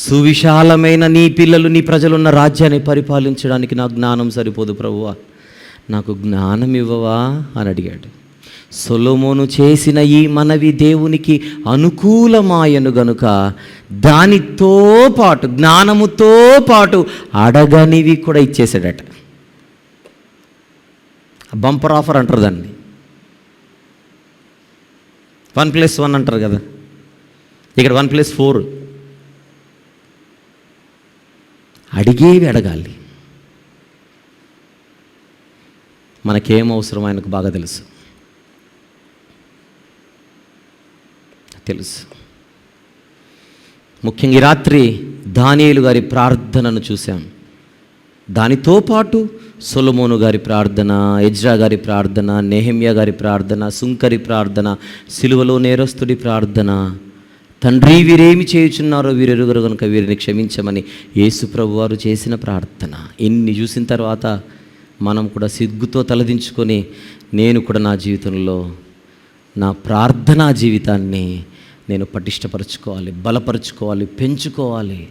సువిశాలమైన నీ పిల్లలు, నీ ప్రజలున్న రాజ్యాన్ని పరిపాలించడానికి నాకు జ్ఞానం సరిపోదు ప్రభువా, నాకు జ్ఞానం ఇవ్వవా అని అడిగాడు. సొలొమోను చేసిన ఈ మనవి దేవునికి అనుకూలమాయను గనుక దానితో పాటు, జ్ఞానముతో పాటు అడగనివి కూడా ఇచ్చేసాడట. బంపర్ ఆఫర్ అంటారు దాన్ని, 1+1 అంటారు కదా, ఇక్కడ 1+4. అడిగేవి అడగాలి. మనకేం అవసరం ఆయనకు బాగా తెలుసు. ముఖ్యంగా ఈ రాత్రి దానియేలు గారి ప్రార్థనను చూశాం. దానితో పాటు సొలొమోను గారి ప్రార్థన, ఎజ్రా గారి ప్రార్థన, నెహెమ్యా గారి ప్రార్థన, సుంకరి ప్రార్థన, సిలువలో నేరస్తుడి ప్రార్థన, తండ్రి వీరేమి చేయుచున్నారో వీరెరుగరు కనుక వీరిని క్షమించమని యేసు ప్రభు వారు చేసిన ప్రార్థన. ఇన్ని చూసిన తర్వాత మనం కూడా సిగ్గుతో తలదించుకొని నేను కూడా నా జీవితంలో నా ప్రార్థనా జీవితాన్ని నేను పటిష్టపరచుకోవాలి, బలపరుచుకోవాలి, పెంచుకోవాలి.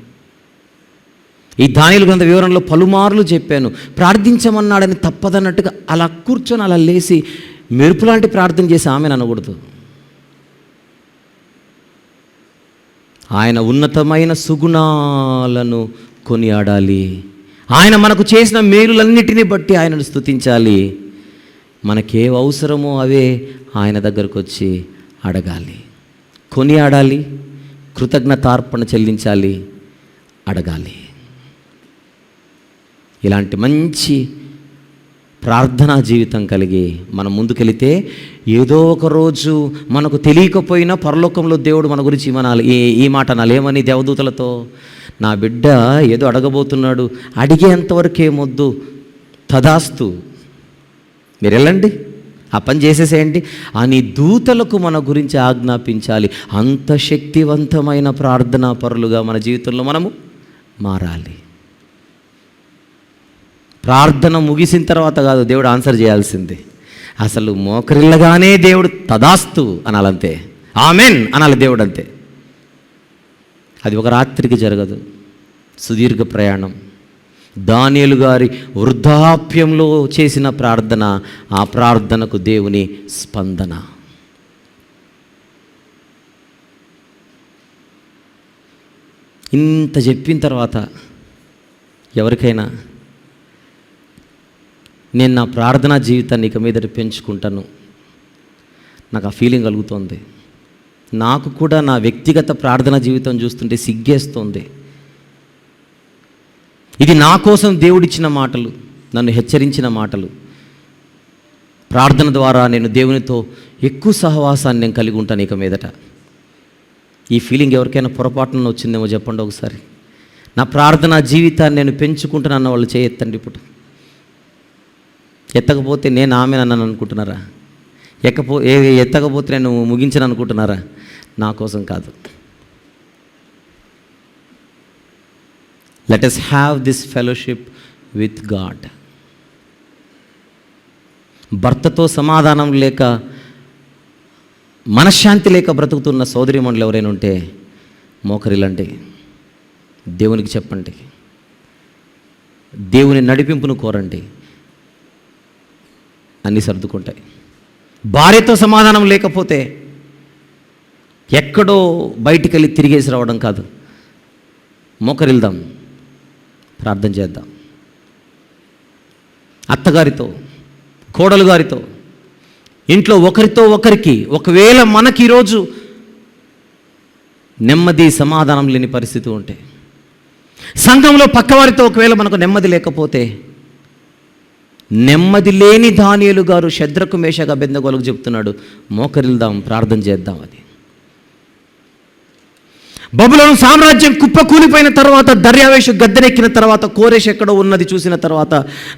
ఈ దానియేలు గ్రంథ వివరణలో పలుమార్లు చెప్పాను, ప్రార్థించమన్నాడని తప్పదన్నట్టుగా అలా కూర్చొని అలా లేచి మెరుపు లాంటి ప్రార్థన చేసి ఆమెను అనకూడదు. ఆయన ఉన్నతమైన సుగుణాలను కొనియాడాలి. ఆయన మనకు చేసిన మేలులన్నిటినీ బట్టి ఆయనను స్తుతించాలి. మనకే అవసరమో అవే ఆయన దగ్గరకు వచ్చి అడగాలి, కొనియాడాలి, కృతజ్ఞతార్పణ చెల్లించాలి, అడగాలి. ఇలాంటి మంచి ప్రార్థనా జీవితం కలిగి మనం ముందుకెళితే ఏదో ఒక రోజు మనకు తెలియకపోయినా పరలోకంలో దేవుడు మన గురించి ఈ మాట అనాలి. ఏమని? దేవదూతలతో, నా బిడ్డ ఏదో అడగబోతున్నాడు, అడిగేంతవరకేమొద్దు, తదాస్తు, మీరు వెళ్ళండి, ఆ పని చేసేసేయండి అని దూతలకు మన గురించి ఆజ్ఞాపించాలి. అంత శక్తివంతమైన ప్రార్థనా పరులుగా మన జీవితంలో మనము మారాలి. ప్రార్థన ముగిసిన తర్వాత కాదు దేవుడు ఆన్సర్ చేయాల్సింది, అసలు మోకరిల్లగానే దేవుడు తదాస్తు అనాలంతే, ఆమెన్ అనాలి దేవుడు అంతే. అది ఒక రాత్రికి జరగదు, సుదీర్ఘ ప్రయాణం. దానియేలు గారి వృద్ధాప్యంలో చేసిన ప్రార్థన, ఆ ప్రార్థనకు దేవుని స్పందన. ఇంత చెప్పిన తర్వాత ఎవరికైనా నేను నా ప్రార్థనా జీవితాన్ని ఇక మీదట పెంచుకుంటాను, నాకు ఆ ఫీలింగ్ కలుగుతోంది. నాకు కూడా నా వ్యక్తిగత ప్రార్థనా జీవితం చూస్తుంటే సిగ్గేస్తోంది. ఇది నా కోసం దేవుడిచ్చిన మాటలు, నన్ను హెచ్చరించిన మాటలు. ప్రార్థన ద్వారా నేను దేవునితో ఎక్కువ సహవాసాన్ని నేను కలిగి ఉంటాను ఇక మీదట. ఈ ఫీలింగ్ ఎవరికైనా పొరపాటున వచ్చిందేమో చెప్పండి ఒకసారి. నా ప్రార్థనా జీవితాన్ని నేను పెంచుకుంటాను అన్న వాళ్ళు చేయెత్తండి ఇప్పుడు. ఎత్తకపోతే నేను ఆమె అన్నాను అనుకుంటున్నారా? ఎత్తకపోతే నేను ముగించను అనుకుంటున్నారా? నా కోసం కాదు. Let us have this fellowship with God. భర్తతో సమాధానం లేక, మనశ్శాంతి లేక బ్రతుకుతున్న సోదరీమణులు ఎవరైనా ఉంటే మోకరిల్లండి, దేవునికి చెప్పండి, దేవుని నడిపింపును కోరండి, అన్నీ సర్దుకుంటాయి. భార్యతో సమాధానం లేకపోతే ఎక్కడో బయటికి వెళ్ళి తిరిగేసి రావడం కాదు, మోకరిల్దాం, ప్రార్థన చేద్దాం. అత్తగారితో, కోడలు గారితో, ఇంట్లో ఒకరితో ఒకరికి, ఒకవేళ మనకి ఈరోజు నెమ్మది సమాధానం లేని పరిస్థితి ఉంటే, సంఘంలో పక్కవారితో ఒకవేళ మనకు నెమ్మది లేకపోతే, నెమ్మది లేని దానియేలు గారు శద్రకు మేషకు అబేద్నెగోలకు చెప్తున్నాడు, మోకరిల్దాం, ప్రార్థన చేద్దాం. అది బబులోను సామ్రాజ్యం కుప్పకూలిపోయిన తర్వాత, దర్యావేషు గద్దెనెక్కిన తర్వాత, కోరెష్ ఎక్కడో ఉన్నది చూసిన తర్వాత,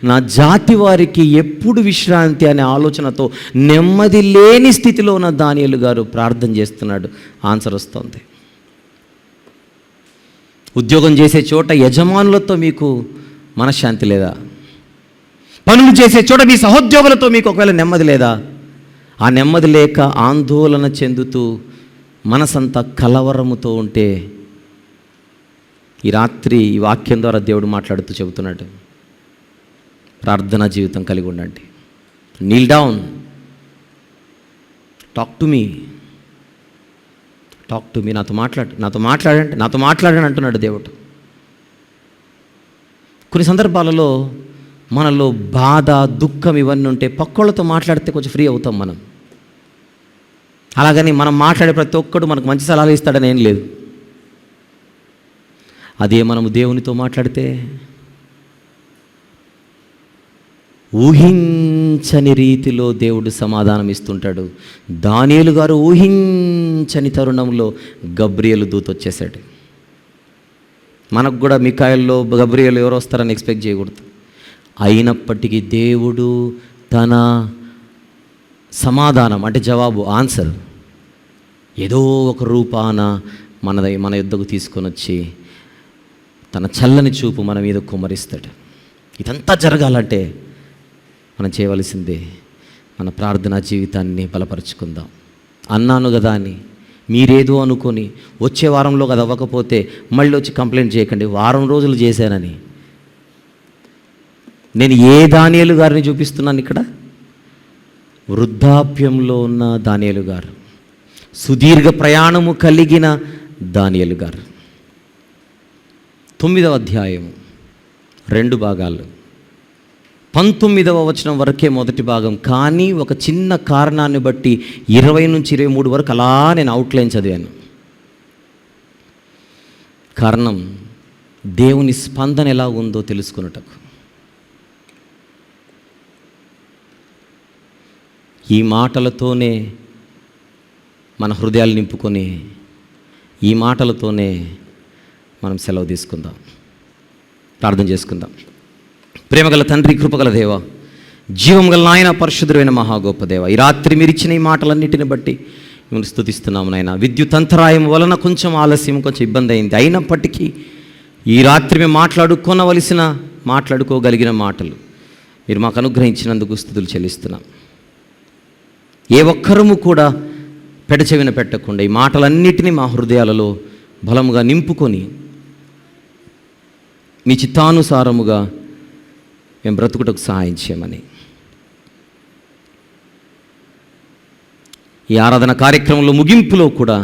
నా జాతి వారికి ఎప్పుడు విశ్రాంతి అనే ఆలోచనతో నెమ్మది లేని స్థితిలో ఉన్న దానియేలు గారు ప్రార్థన చేస్తున్నాడు. ఆన్సర్ వస్తుంది. ఉద్యోగం చేసే చోట యజమానులతో మీకు మనశ్శాంతి లేదా? పనులు చేసే చోట మీ సహోద్యోగులతో మీకు ఒకవేళ నెమ్మది లేదా? ఆ నెమ్మది లేక ఆందోళన చెందుతూ మనసంతా కలవరముతో ఉంటే, ఈ రాత్రి ఈ వాక్యం ద్వారా దేవుడు మాట్లాడుతూ చెబుతున్నాడు, ప్రార్థనా జీవితం కలిగి ఉండండి. Neel down, talk to me, నాతో మాట్లాడండి అంటున్నాడు దేవుడు. కొన్ని సందర్భాలలో మనలో బాధ, దుఃఖం ఇవన్నీ ఉంటే పక్కోళ్ళతో మాట్లాడితే కొంచెం ఫ్రీ అవుతాం మనం. అలాగని మనం మాట్లాడే ప్రతి ఒక్కడు మనకు మంచి సలహాలు ఇస్తాడని ఏం లేదు. అదే మనము దేవునితో మాట్లాడితే ఊహించని రీతిలో దేవుడు సమాధానం ఇస్తుంటాడు. దానియేలు గారు ఊహించని తరుణంలో గబ్రియేలు దూత వచ్చేసాడు. మనకు కూడా మికాయేల్లో గబ్రియేలు ఎవరు వస్తారని ఎక్స్పెక్ట్ చేయకూడదు. అయినప్పటికీ దేవుడు తన సమాధానం అంటే జవాబు, ఆన్సర్ ఏదో ఒక రూపాన మన యుద్ధకు తీసుకొని వచ్చి తన చల్లని చూపు మన మీద కుమ్మరిస్తాడు. ఇదంతా జరగాలంటే మనం చేయవలసిందే మన ప్రార్థనా జీవితాన్ని బలపరుచుకుందాం. అన్నాను కదా అని మీరేదో అనుకొని వచ్చే వారంలో కదా అవ్వకపోతే మళ్ళీ వచ్చి కంప్లైంట్ చేయకండి, వారం రోజులు చేశానని. నేను ఏ దానియేలు గారిని చూపిస్తున్నాను ఇక్కడ? వృద్ధాప్యంలో ఉన్న దానియేలు గారు, సుదీర్ఘ ప్రయాణము కలిగిన దానియేలు గారు. 9వ అధ్యాయము 2 భాగాలు, 19వ వచనం వరకే మొదటి భాగం. కానీ ఒక చిన్న కారణాన్ని బట్టి 20 నుంచి 23 వరకు అలా నేను అవుట్లైన్ చదివాను. కారణం దేవుని స్పందన ఎలా ఉందో తెలుసుకున్నటకు. ఈ మాటలతోనే మన హృదయాలు నింపుకొని ఈ మాటలతోనే మనం సెలవు తీసుకుందాం. ప్రార్థన చేసుకుందాం. ప్రేమగల తండ్రి, కృపగల దేవ, జీవం గల నాయన, పరిశుద్ధుడైన మహా గొప్ప దేవ, ఈ రాత్రి మీరు ఇచ్చిన ఈ మాటలన్నిటిని బట్టి మిమ్మల్ని స్తుతిస్తున్నాము నాయన. విద్యుత్ అంతరాయం వలన కొంచెం ఆలస్యం, కొంచెం ఇబ్బంది అయింది. అయినప్పటికీ ఈ రాత్రి మేము మాట్లాడుకోగలిగిన మాటలు మీరు మాకు అనుగ్రహించినందుకు స్తుతులు చెల్లిస్తున్నాం. ఏ ఒక్కరము కూడా పెడచెవిన పెట్టకుండా ఈ మాటలన్నిటినీ మా హృదయాలలో బలముగా నింపుకొని మీ చిత్తానుసారముగా మేము బ్రతుకుటకు సహాయం చేయమని, ఈ ఆరాధన కార్యక్రమంలో ముగింపులో కూడా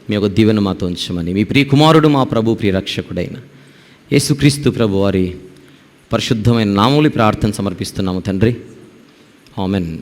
మీ యొక్క దీవెన మాతో ఉంచమని మీ ప్రియ కుమారుడు, మా ప్రభు, ప్రియ రక్షకుడైన యేసుక్రీస్తు ప్రభు వారి పరిశుద్ధమైన నామములో ప్రార్థన సమర్పిస్తున్నాము తండ్రి. ఆమెన్.